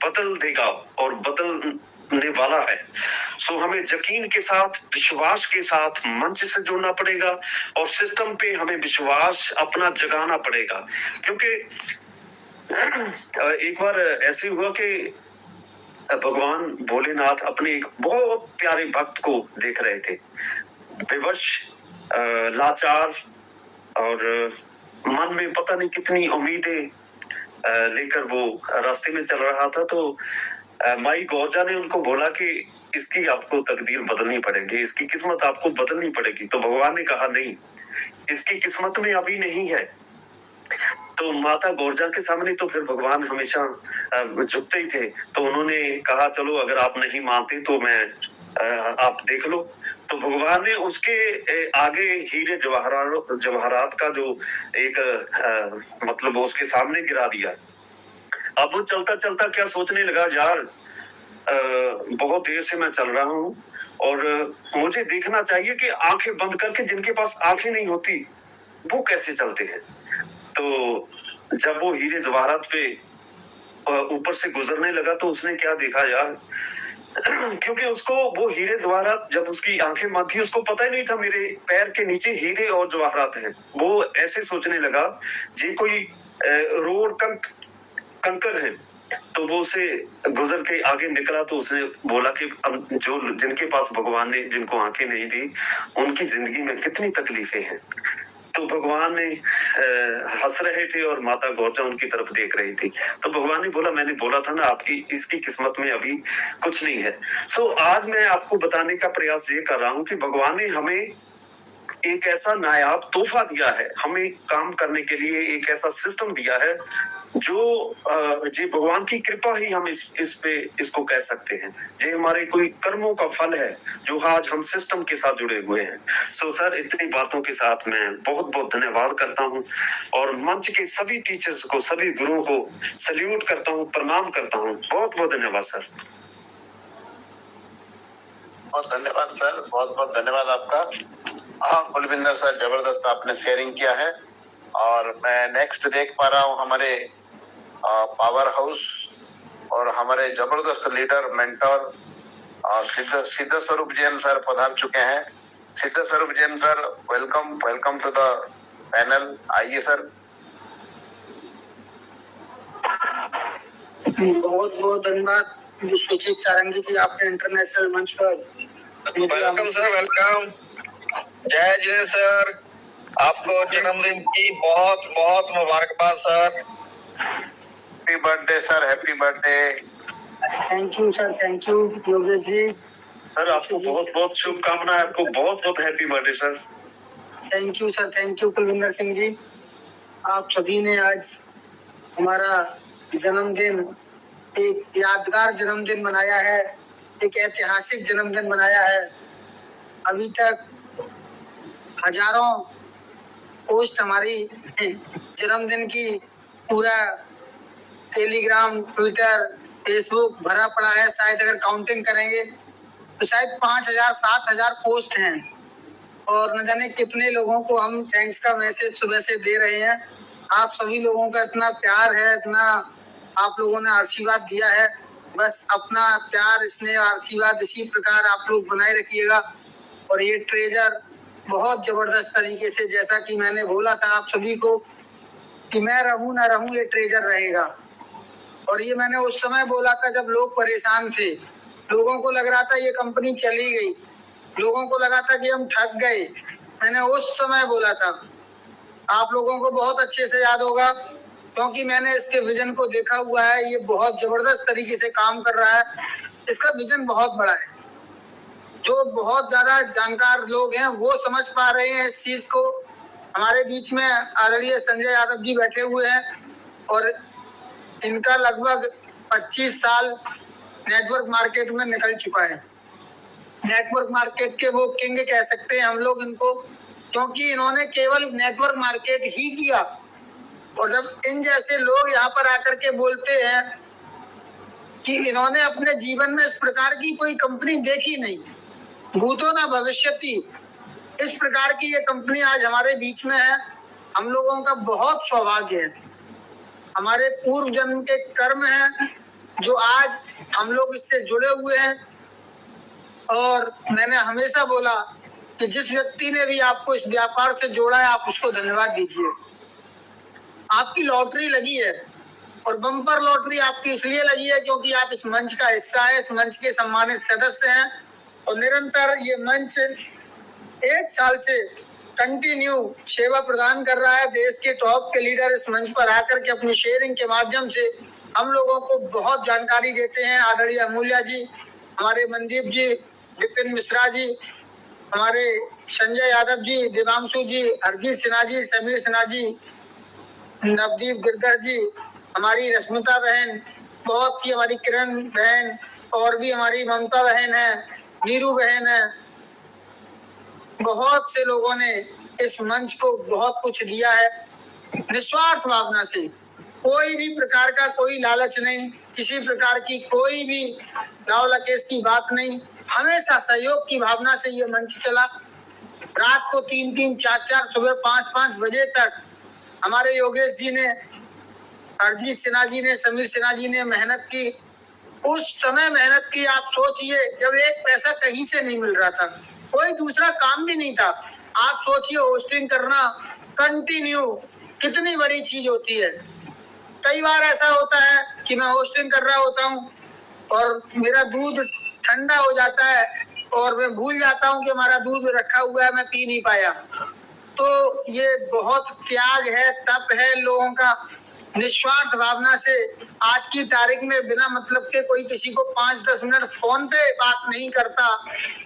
बदल देगा और बदलने वाला है। सो हमें यकीन के साथ, विश्वास के साथ मंच से जुड़ना पड़ेगा और सिस्टम पे हमें विश्वास अपना जगाना पड़ेगा। क्योंकि एक बार ऐसे हुआ कि भगवान भोलेनाथ अपने एक बहुत प्यारे भक्त को देख रहे थे, बेवश, लाचार और मन में पता नहीं कितनी उम्मीदें लेकर वो रास्ते में चल रहा था। तो माई गौरजा ने उनको बोला कि इसकी आपको तकदीर बदलनी पड़ेगी, इसकी किस्मत आपको बदलनी पड़ेगी। तो भगवान ने कहा नहीं, इसकी किस्मत में अभी नहीं है। तो माता गौरजा के सामने तो फिर भगवान हमेशा झुकते ही थे। तो उन्होंने कहा चलो अगर आप नहीं मानते तो मैं आप देख लो। तो भगवान ने उसके आगे हीरे जवाहरात का जो एक मतलब उसके सामने गिरा दिया। अब वो चलता चलता क्या सोचने लगा, यार बहुत देर से मैं चल रहा हूँ और मुझे देखना चाहिए कि आंखें बंद करके, जिनके पास आंखें नहीं होती वो कैसे चलते हैं। तो जब वो हीरे जवाहरात पे ऊपर से गुजरने लगा तो उसने क्या देखा यार, क्योंकि उसको वो हीरे जवाहरात, जब उसकी आंखें बंद थी उसको पता ही नहीं था मेरे पैर के नीचे हीरे और जवाहरात हैं। वो ऐसे सोचने लगा ये कोई रोड कंकर है। तो वो उसे गुजर के आगे निकला तो उसने बोला कि जो जिनके पास भगवान ने जिनको आंखें नहीं दी उनकी जिंदगी में कितनी तकलीफें हैं। तो भगवान ने हंस रहे थे और माता गौरजा उनकी तरफ देख रही थी। तो भगवान ने बोला, मैंने बोला था ना आपकी इसकी किस्मत में अभी कुछ नहीं है। सो आज मैं आपको बताने का प्रयास ये कर रहा हूं कि भगवान ने हमें एक ऐसा नायाब तोहफा दिया है, हमें काम करने के लिए एक ऐसा सिस्टम दिया है जो जी भगवान की कृपा ही हम इसको कह सकते हैं। ये हमारे कोई कर्मों का फल है जो आज हम सिस्टम के साथ जुड़े हुए हैं। सो सर, इतनी बातों के साथ मैं बहुत बहुत धन्यवाद करता हूं और मंच के सभी टीचर्स को, सभी गुरुओं को सल्यूट करता हूं, प्रणाम करता हूं। बहुत बहुत धन्यवाद सर। बहुत धन्यवाद सर, बहुत बहुत धन्यवाद आपका। हाँ कुलविंदर सर, जबरदस्त आपने शेयरिंग किया है। और मैं नेक्स्ट देख पा रहा हूँ हमारे पावर हाउस और हमारे जबरदस्त लीडर मेंटर सिद्ध स्वरूप जैन सर पधार चुके हैं। Siddh Swaroop Jain sir, welcome welcome to the panel. आइए सर। बहुत बहुत धन्यवाद विश्वजीत सारंगी जी, आपने इंटरनेशनल मंच पर। Welcome sir, welcome. जय जय सर, आपको जन्मदिन की बहुत बहुत मुबारकबाद sir. Happy birthday sir, happy birthday. Thank you sir, thank you Yogesh ji. Sir आपको बहुत बहुत शुभकामनाएं, आपको बहुत बहुत happy birthday sir. Thank you sir, thank you Kulwinder Singh ji. आप सभी ने आज हमारा जन्मदिन, एक यादगार जन्मदिन मनाया है, एक ऐतिहासिक जन्मदिन मनाया है। अभी तक हजारों पोस्ट हमारी जन्मदिन की पूरा टेलीग्राम, ट्विटर, फेसबुक भरा पड़ा है। शायद अगर काउंटिंग करेंगे तो शायद 5000 7000 पोस्ट हैं और न जाने कितने लोगों को हम थैंक्स का मैसेज सुबह से दे रहे हैं। आप सभी लोगों का इतना प्यार है, इतना आप लोगों ने आशीर्वाद दिया है। बस अपना प्यार, स्नेह, आशीर्वाद इसी प्रकार आप लोग बनाए रखिएगा। और ये ट्रेजर बहुत जबरदस्त तरीके से, जैसा कि मैंने बोला था आप सभी को कि मैं रहूं ना रहूं, ये ट्रेजर रहेगा। और ये मैंने उस समय बोला था जब लोग परेशान थे, लोगों को लग रहा था ये कंपनी चली गई, लोगों को लगा था कि हम ठग गए। मैंने उस समय बोला था, आप लोगों को बहुत अच्छे से याद होगा क्योंकि मैंने इसके विजन को देखा हुआ है। ये बहुत जबरदस्त तरीके से काम कर रहा है, इसका विजन बहुत बड़ा है। जो बहुत ज्यादा जानकार लोग हैं वो समझ पा रहे हैं इस चीज को। हमारे बीच में आदरणीय संजय यादव जी बैठे हुए हैं और इनका लगभग 25 साल नेटवर्क मार्केट में निकल चुका है। नेटवर्क मार्केट के वो किंग कह सकते हैं हम लोग इनको, क्योंकि इन्होंने केवल नेटवर्क मार्केट ही किया। और जब इन जैसे लोग यहाँ पर आकर के बोलते हैं कि इन्होंने अपने जीवन में इस प्रकार की कोई कंपनी देखी नहीं, भूतो ना भविष्यति, इस प्रकार की ये कंपनी आज हमारे बीच में है, हम लोगों का बहुत सौभाग्य है। हमारे पूर्व जन्म के कर्म हैं जो आज हम लोग इससे जुड़े हुए हैं। और मैंने हमेशा बोला कि जिस व्यक्ति ने भी आपको इस व्यापार से जोड़ा है, आप उसको धन्यवाद दीजिए। आपकी लॉटरी लगी है और बम्पर लॉटरी आपकी इसलिए लगी है क्योंकि आप इस मंच का हिस्सा है, इस मंच के सम्मानित सदस्य हैं। और निरंतर ये मंच 1 साल से कंटिन्यू सेवा प्रदान कर रहा है। देश के टॉप के लीडर इस मंच पर आकर के अपनी शेयरिंग के माध्यम से हम लोगों को बहुत जानकारी देते हैं। आदरणीय अमूल्या जी, हमारे मनदीप जी, विपिन मिश्रा जी, हमारे संजय यादव जी, देवांशु जी, हरजीत सिन्हा जी, समीर सिन्हा जी, नवदीप गिरधर जी, हमारी रश्मिता बहन, बहुत सी हमारी किरण बहन, और भी हमारी ममता बहन है, नीरू बहन है। बहुत से लोगों ने इस मंच को बहुत कुछ दिया है निस्वार्थ भावना से। कोई भी प्रकार का कोई लालच नहीं, किसी प्रकार की कोई भी लाव लकेश की बात नहीं, हमेशा सहयोग की भावना से ये मंच चला। रात को 3-3, 4-4, सुबह 5-5 बजे तक हमारे योगेश जी ने, हरजीत सिन्हा जी ने, समीर सिन्हा जी ने मेहनत की। उस समय मेहनत की, आप सोचिए, जब 1 पैसा कहीं से नहीं मिल रहा था, कोई दूसरा काम भी नहीं था। आप सोचिए होस्टिंग करना कंटिन्यू कितनी बड़ी चीज होती है। कई बार ऐसा होता है कि मैं होस्टिंग कर रहा होता हूँ और मेरा दूध ठंडा हो जाता है और मैं भूल जाता हूँ कि हमारा दूध रखा हुआ है, मैं पी नहीं पाया। तो ये बहुत त्याग है, तप है लोगों का। निस्वार्थ भावना से आज की तारीख में बिना मतलब के कोई किसी को 5-10 मिनट फोन पे बात नहीं करता,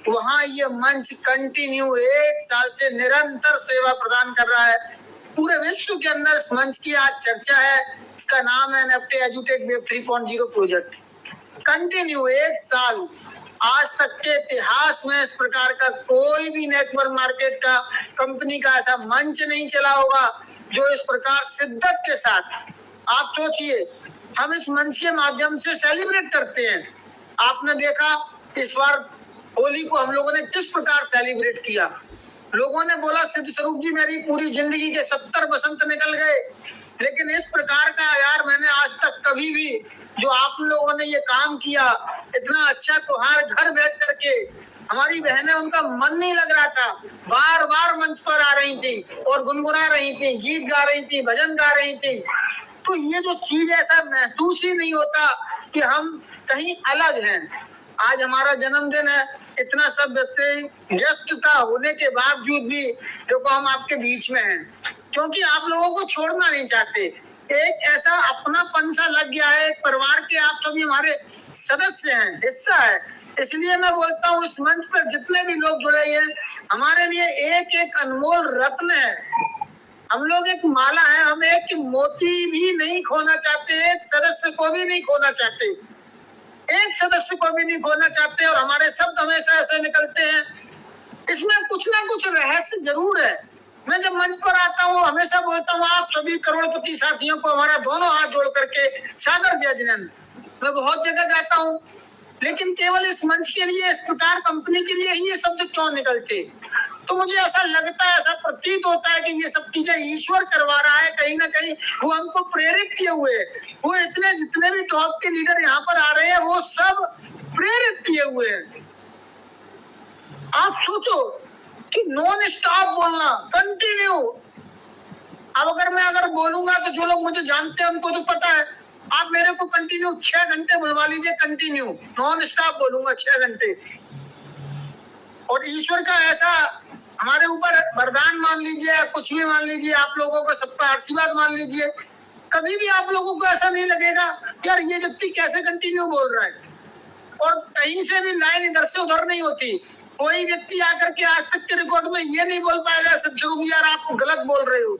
वहां ये मंच कंटिन्यू 1 साल से निरंतर सेवा प्रदान कर रहा है। पूरे विश्व के अंदर इस मंच की आज चर्चा है। इसका नाम है NFT एजुटेक वेब 3.0 प्रोजेक्ट। कंटिन्यू 1 साल, आज तक के इतिहास में इस प्रकार का कोई भी नेटवर्क मार्केट का कंपनी का ऐसा मंच नहीं चला होगा जो इस प्रकार शिद्दत के साथ, आप सोचिए, हम इस मंच के माध्यम से सेलिब्रेट करते हैं। आपने देखा इस बार होली को हम लोगों ने किस प्रकार सेलिब्रेट किया। लोगों ने बोला सिद्ध स्वरूप जी मेरी पूरी जिंदगी के 70 बसंत निकल गए, लेकिन इस प्रकार का यार मैंने आज तक कभी भी जो आप लोगों ने ये काम किया, इतना अच्छा त्योहार घर बैठ करके, हमारी बहनें उनका मन नहीं लग रहा था, बार बार मंच पर आ रही थी और गुनगुना रही थी, गीत गा रही थी, भजन गा रही थी। तो ये जो चीज ऐसा महसूस ही नहीं होता कि हम कहीं अलग हैं। आज हमारा जन्मदिन है, इतना सब व्यस्तता होने के बावजूद भी देखो हम आपके बीच में हैं, क्योंकि आप लोगों को छोड़ना नहीं चाहते। एक ऐसा अपनापन सा लग गया है, परिवार के आप सभी हमारे सदस्य हैं, हिस्सा है। इसलिए मैं बोलता हूँ इस मंच पर जितने भी लोग जुड़े हैं हमारे लिए एक एक अनमोल रत्न है। हम लोग एक माला है, हम एक मोती भी नहीं खोना चाहते, एक सदस्य को भी नहीं खोना चाहते, एक सदस्य को भी नहीं खोना चाहते। और हमारे शब्द हमेशा ऐसे निकलते हैं, इसमें कुछ ना कुछ रहस्य जरूर है। मैं जब मंच पर आता हूँ हमेशा बोलता हूँ आप सभी करोड़पति साथियों को हमारा दोनों हाथ जोड़ करके सादर जय अभिनंदन। मैं बहुत जगह जाता हूँ, लेकिन केवल इस मंच के लिए, इस प्रकार कंपनी के लिए ही ये शब्द क्यों निकलते। तो मुझे ऐसा लगता है, ऐसा प्रतीत होता है कि ये सब चीजें ईश्वर करवा रहा है, कहीं ना कहीं वो हमको प्रेरित किए हुए है। वो इतने जितने भी टॉप के लीडर यहाँ पर आ रहे हैं वो सब प्रेरित किए हुए हैं। आप सोचो कि नॉन स्टॉप बोलना, कंटिन्यू। अब अगर बोलूंगा तो जो लोग मुझे जानते हैं उनको तो पता है, आप मेरे को कंटिन्यू 6 घंटे बुलवा लीजिए, कंटिन्यू नॉन स्टॉप बोलूंगा 6 घंटे। और ईश्वर का ऐसा हमारे ऊपर वरदान मान लीजिए या कुछ भी मान लीजिए, आप लोगों का सबका आशीर्वाद मान लीजिए, कभी भी आप लोगों को ऐसा नहीं लगेगा यार ये व्यक्ति कैसे कंटिन्यू बोल रहा है। और कहीं से भी लाइन इधर से उधर नहीं होती। कोई व्यक्ति आकर के आज तक के रिकॉर्ड में ये नहीं बोल पाएगा सदस्यों यार आप गलत बोल रहे हो।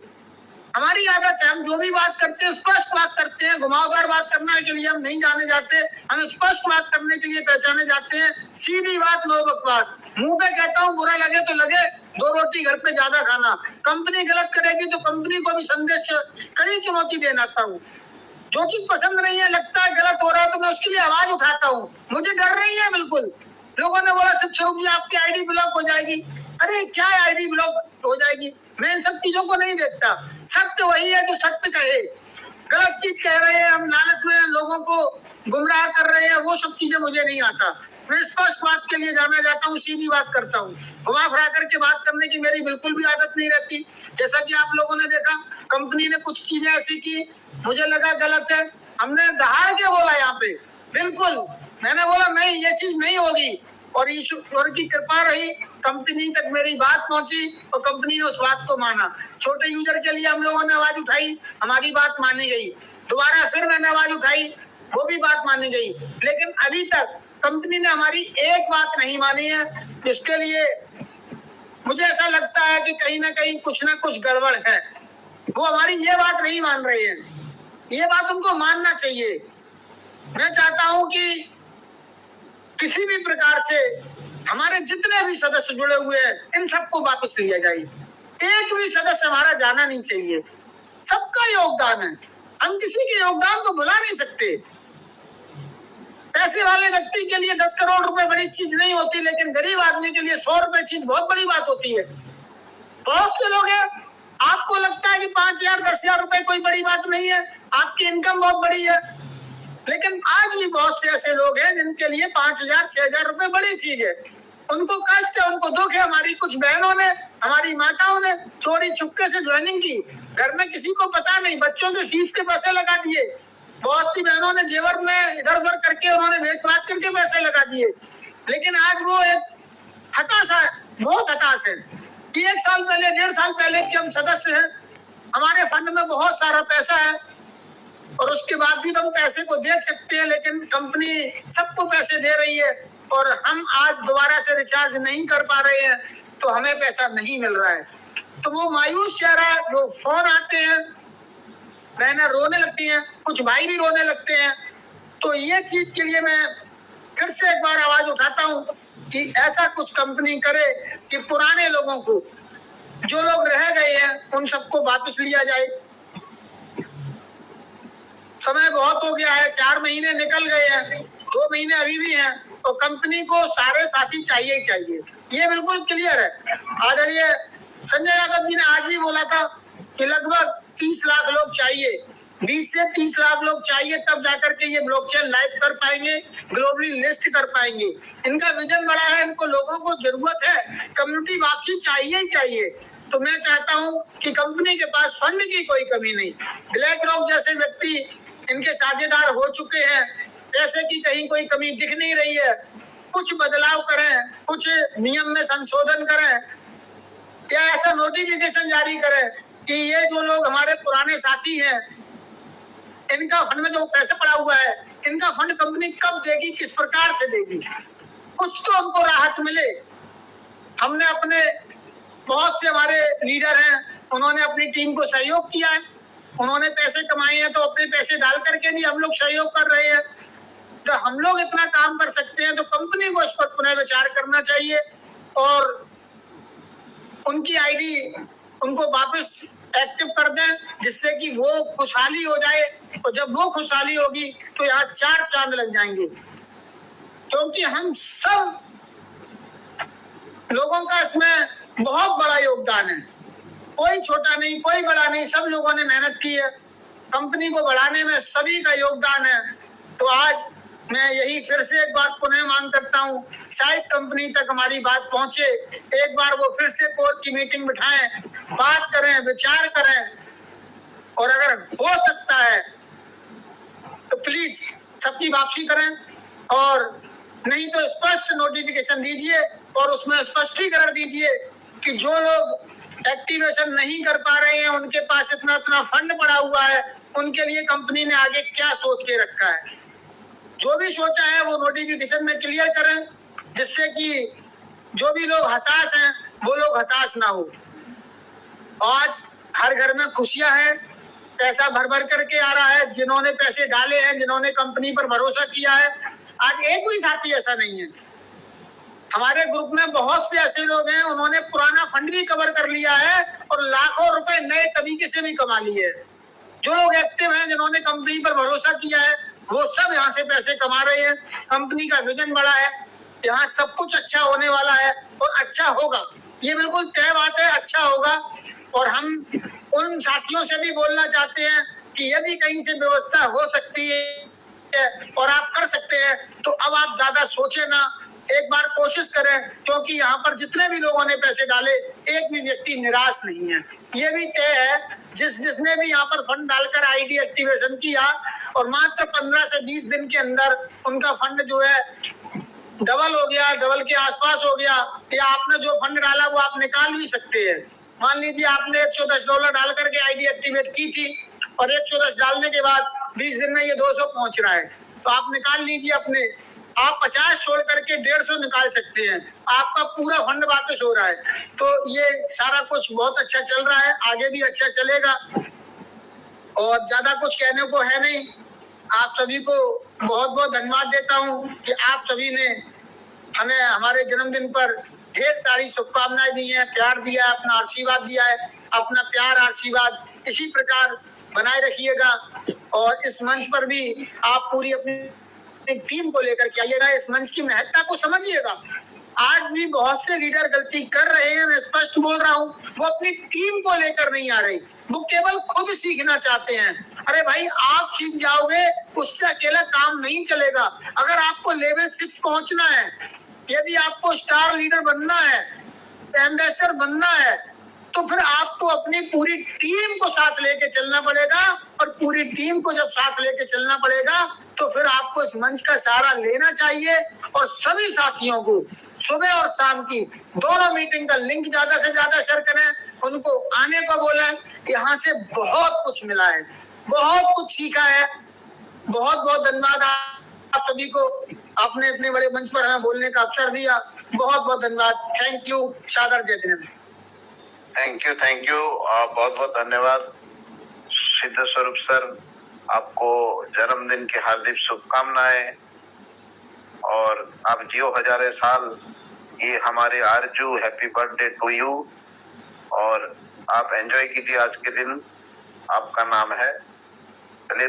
हमारी आदत है, हम जो भी बात करते हैं स्पष्ट बात करते हैं, घुमावदार बात करने के लिए हम नहीं जाने जाते, हम स्पष्ट बात करने के लिए पहचाने जाते हैं। सीधी बात, नो बकवास। मुंह पे कहता हूँ, बुरा लगे तो लगे, 2 रोटी घर पे ज्यादा खाना। कंपनी गलत करेगी तो कंपनी को भी संदेश कड़ी चुनौती देना चाहता हूँ। जो चीज पसंद नहीं है, लगता है गलत हो रहा है, तो मैं उसके लिए आवाज उठाता हूँ। मुझे डर नहीं है बिल्कुल। लोगों ने बोला स्वरूप जी आपकी आईडी ब्लॉक हो जाएगी। अरे क्या आईडी ब्लॉक हो जाएगी, मैं इन सब चीजों को नहीं देखता। सत्य वही है जो सत्य कहे। गलत चीज कह रहे हैं हम, लालच में लोगों को गुमराह कर रहे हैं, वो सब चीजें मुझे नहीं आता। मैं स्पष्ट बात के लिए जाना जाता हूँ, सीधी बात करता हूँ। घुमा फिरा करके बात करने की मेरी बिल्कुल भी आदत नहीं रहती। जैसा कि आप लोगों ने देखा, कंपनी ने कुछ चीजें ऐसी की, मुझे लगा गलत है, हमने दहाड़ के बोला यहाँ पे, बिल्कुल मैंने बोला नहीं ये चीज नहीं होगी। और ईश्वर की कृपा रही, कंपनी तक मेरी बात पहुंची और कंपनी ने उस बात को माना। छोटे यूजर के लिए हम लोगों ने आवाज उठाई, हमारी बात मानी गई। दोबारा फिर मैंने आवाज उठाई, वो भी बात मानी गई। लेकिन अभी तक कंपनी ने हमारी एक बात नहीं मानी है, जिसके लिए मुझे ऐसा लगता है कि कहीं ना कहीं कुछ ना कुछ गड़बड़ है। वो हमारी ये बात नहीं मान रहे हैं, ये बात उनको मानना चाहिए। मैं चाहता हूं कि किसी भी प्रकार से हमारे जितने भी सदस्य जुड़े हुए हैं इन सबको वापस लिया जाए। एक भी सदस्य हमारा जाना नहीं चाहिए, सबका योगदान है, हम किसी के योगदान को भुला नहीं सकते। पैसे वाले व्यक्ति के लिए 10 करोड़ रुपए बड़ी चीज नहीं होती, लेकिन गरीब आदमी के लिए 100 रुपए चीज बहुत बड़ी बात होती है। बहुत से लोग हैं, आपको लगता है कि 5,000 10,000 रुपए कोई बड़ी बात नहीं है, आपकी इनकम बहुत बड़ी है, लेकिन आज भी बहुत से ऐसे लोग हैं जिनके लिए 5,000 6,000 रुपए बड़ी चीज है। उनको कष्ट है, उनको दुख है। हमारी कुछ बहनों ने, हमारी माताओं ने चोरी चुपके से ज्वाइनिंग की, घर में किसी को पता नहीं, बच्चों के फीस के पैसे लगा दिए। बहुत सी बहनों ने जेवर में इधर उधर करके उन्होंने बेच बाच करके पैसे लगा दिए। लेकिन आज वो एक हताशा है, बहुत हताश है कि 1 साल पहले 1.5 साल पहले के हम सदस्य हैं, हमारे फंड में बहुत सारा पैसा है, और उसके बाद भी तो हम पैसे को देख सकते हैं, लेकिन कंपनी सबको पैसे दे रही है और हम आज दोबारा से रिचार्ज नहीं कर पा रहे हैं तो हमें पैसा नहीं मिल रहा है। तो वो मायूस चेहरा, जो फोन आते हैं, बहनें रोने लगती हैं, कुछ भाई भी रोने लगते हैं। तो ये चीज के लिए मैं फिर से एक बार आवाज उठाता हूँ कि ऐसा कुछ कंपनी करे कि पुराने लोगों को, जो लोग रह गए हैं, उन सबको वापस लिया जाए। समय बहुत हो गया है, 4 महीने निकल गए हैं, 2 महीने अभी भी हैं, तो कंपनी को सारे साथी चाहिए ही चाहिए, ये बिल्कुल क्लियर है। आदरणीय संजय यादव जी ने आज भी बोला था कि लगभग 30 लाख लोग चाहिए, 20 से 30 लाख लोग चाहिए, तब जाकर के ये ब्लॉकचेन लाइव कर पाएंगे, ग्लोबली लिस्ट कर पाएंगे। इनका विजन बड़ा है, इनको लोगों को जरूरत है, कम्युनिटी वापसी चाहिए ही चाहिए। तो मैं चाहता हूं कि कंपनी के पास फंड की कोई कमी नहीं, ब्लैक रॉक जैसे व्यक्ति इनके साझेदार हो चुके हैं, पैसे की कहीं कोई कमी दिख नहीं रही है। कुछ बदलाव करें, कुछ नियम में संशोधन करें, या ऐसा नोटिफिकेशन जारी करें कि ये जो लोग हमारे पुराने साथी हैं, इनका फंड में जो पैसा पड़ा हुआ है, इनका फंड कंपनी कब देगी, किस प्रकार से देगी, कुछ तो हमको राहत मिले। हमने अपने बहुत से हमारे लीडर हैं, उन्होंने अपनी टीम को सहयोग किया है, उन्होंने पैसे कमाए हैं, तो अपने पैसे डाल करके भी हम लोग सहयोग कर रहे हैं। तो हम लोग इतना काम कर सकते हैं तो कंपनी को इस पर पुनः विचार करना चाहिए और उनकी आईडी उनको वापस एक्टिव कर दें, जिससे कि वो खुशहाली हो जाए। और जब वो खुशहाली होगी तो यहाँ 4 चांद लग जाएंगे, क्योंकि हम सब लोगों का इसमें बहुत बड़ा योगदान है, कोई छोटा नहीं, कोई बड़ा नहीं, सब लोगों ने मेहनत की है, कंपनी को बढ़ाने में सभी का योगदान है। तो आज मैं यही फिर से एक बार पुनः मांग करता हूँ, शायद कंपनी तक हमारी बात पहुंचे, एक बार वो फिर से कोर की मीटिंग बिठाएं, बात करें, विचार करें, और अगर हो सकता है तो प्लीज सबकी वापसी करें, और नहीं तो स्पष्ट नोटिफिकेशन दीजिए और उसमें स्पष्टीकरण दीजिए कि जो लोग एक्टिवेशन नहीं कर पा रहे हैं, उनके पास इतना फंड पड़ा हुआ है, उनके लिए कंपनी ने आगे क्या सोच के रखा है। जो भी सोचा है वो नोटिफिकेशन में क्लियर करें, जिससे कि जो भी लोग हताश हैं वो लोग हताश ना हो। आज हर घर में खुशियां हैं, पैसा भर भर करके आ रहा है, जिन्होंने पैसे डाले हैं, जिन्होंने कंपनी पर भरोसा किया है, आज एक भी साथी ऐसा नहीं है। हमारे ग्रुप में बहुत से ऐसे लोग हैं, उन्होंने पुराना फंड भी कवर कर लिया है और लाखों रुपए नए तरीके से भी कमा लिए हैं। जो लोग एक्टिव हैं, जिन्होंने कंपनी पर भरोसा किया है, वो सब यहाँ से पैसे कमा रहे हैं। कंपनी का विजन बड़ा है, यहाँ सब कुछ अच्छा होने वाला है और अच्छा होगा, ये बिल्कुल तय बात है, अच्छा होगा। और हम उन साथियों से भी बोलना चाहते हैं कि यदि कहीं से व्यवस्था हो सकती है और आप कर सकते हैं तो अब आप ज्यादा सोचे ना, एक बार कोशिश करें, क्योंकि यहाँ पर जितने भी लोगों ने पैसे डाले, एक भी व्यक्ति निराश नहीं है। ये भी तय है, जिसने भी यहाँ पर फंड डालकर आईडी एक्टिवेशन किया और मात्र 15 से 20 दिन के अंदर उनका फंड जो है डबल हो गया, डबल के आसपास हो गया, या आपने जो फंड डाला वो आप निकाल भी सकते हैं। मान लीजिए आपने $110 डाल करके आईडी एक्टिवेट की थी और 110 डालने के बाद 20 दिन में ये 200 पहुंच रहा है, तो आप निकाल लीजिए अपने, आप 50 छोड़ करके 150 निकाल सकते हैं, आपका पूरा फंड वापस हो रहा है। तो ये सारा कुछ बहुत अच्छा चल रहा है, आगे भी अच्छा चलेगा और ज्यादा कुछ कहने को है नहीं। आप सभी को बहुत बहुत धन्यवाद देता हूं कि आप सभी ने हमें हमारे जन्मदिन पर ढेर सारी शुभकामनाएं दी हैं, प्यार दिया है, अपना आशीर्वाद दिया है। अपना प्यार आशीर्वाद इसी प्रकार बनाए रखिएगा और इस मंच पर भी आप पूरी अपनी टीम को लेकर के आइएगा, इस मंच की महत्ता को समझिएगा। आज भी बहुत से लीडर गलती कर रहे हैं, मैं स्पष्ट बोल रहा हूँ, वो अपनी टीम को लेकर नहीं आ रही, वो केवल खुद सीखना चाहते हैं। अरे भाई, आप सीख जाओगे, उससे अकेला काम नहीं चलेगा। अगर आपको लेवल 6 पहुंचना है, यदि आपको स्टार लीडर बनना है, एम्बेसडर बनना है, तो फिर आपको अपनी पूरी टीम को साथ लेके चलना पड़ेगा और पूरी टीम को जब साथ लेके चलना पड़ेगा तो फिर आपको इस मंच का सहारा लेना चाहिए और सभी साथियों को सुबह और शाम की दोनों मीटिंग का लिंक ज्यादा से ज्यादा शेयर करें, उनको आने को बोलें। यहाँ से बहुत कुछ मिला है, बहुत कुछ सीखा है। बहुत बहुत धन्यवाद आप सभी को, आपने इतने बड़े मंच पर हमें बोलने का अवसर दिया। बहुत बहुत धन्यवाद। Thank you. सादर जय जिनेंद्र। थैंक यू बहुत बहुत धन्यवाद सिद्ध स्वरूप सर, आपको जन्मदिन की हार्दिक शुभकामनाएं और आप जियो हजारे साल। ये हमारे आरजू, हैप्पी बर्थडे टू यू और आप एंजॉय कीजिए आज के दिन, आपका नाम है।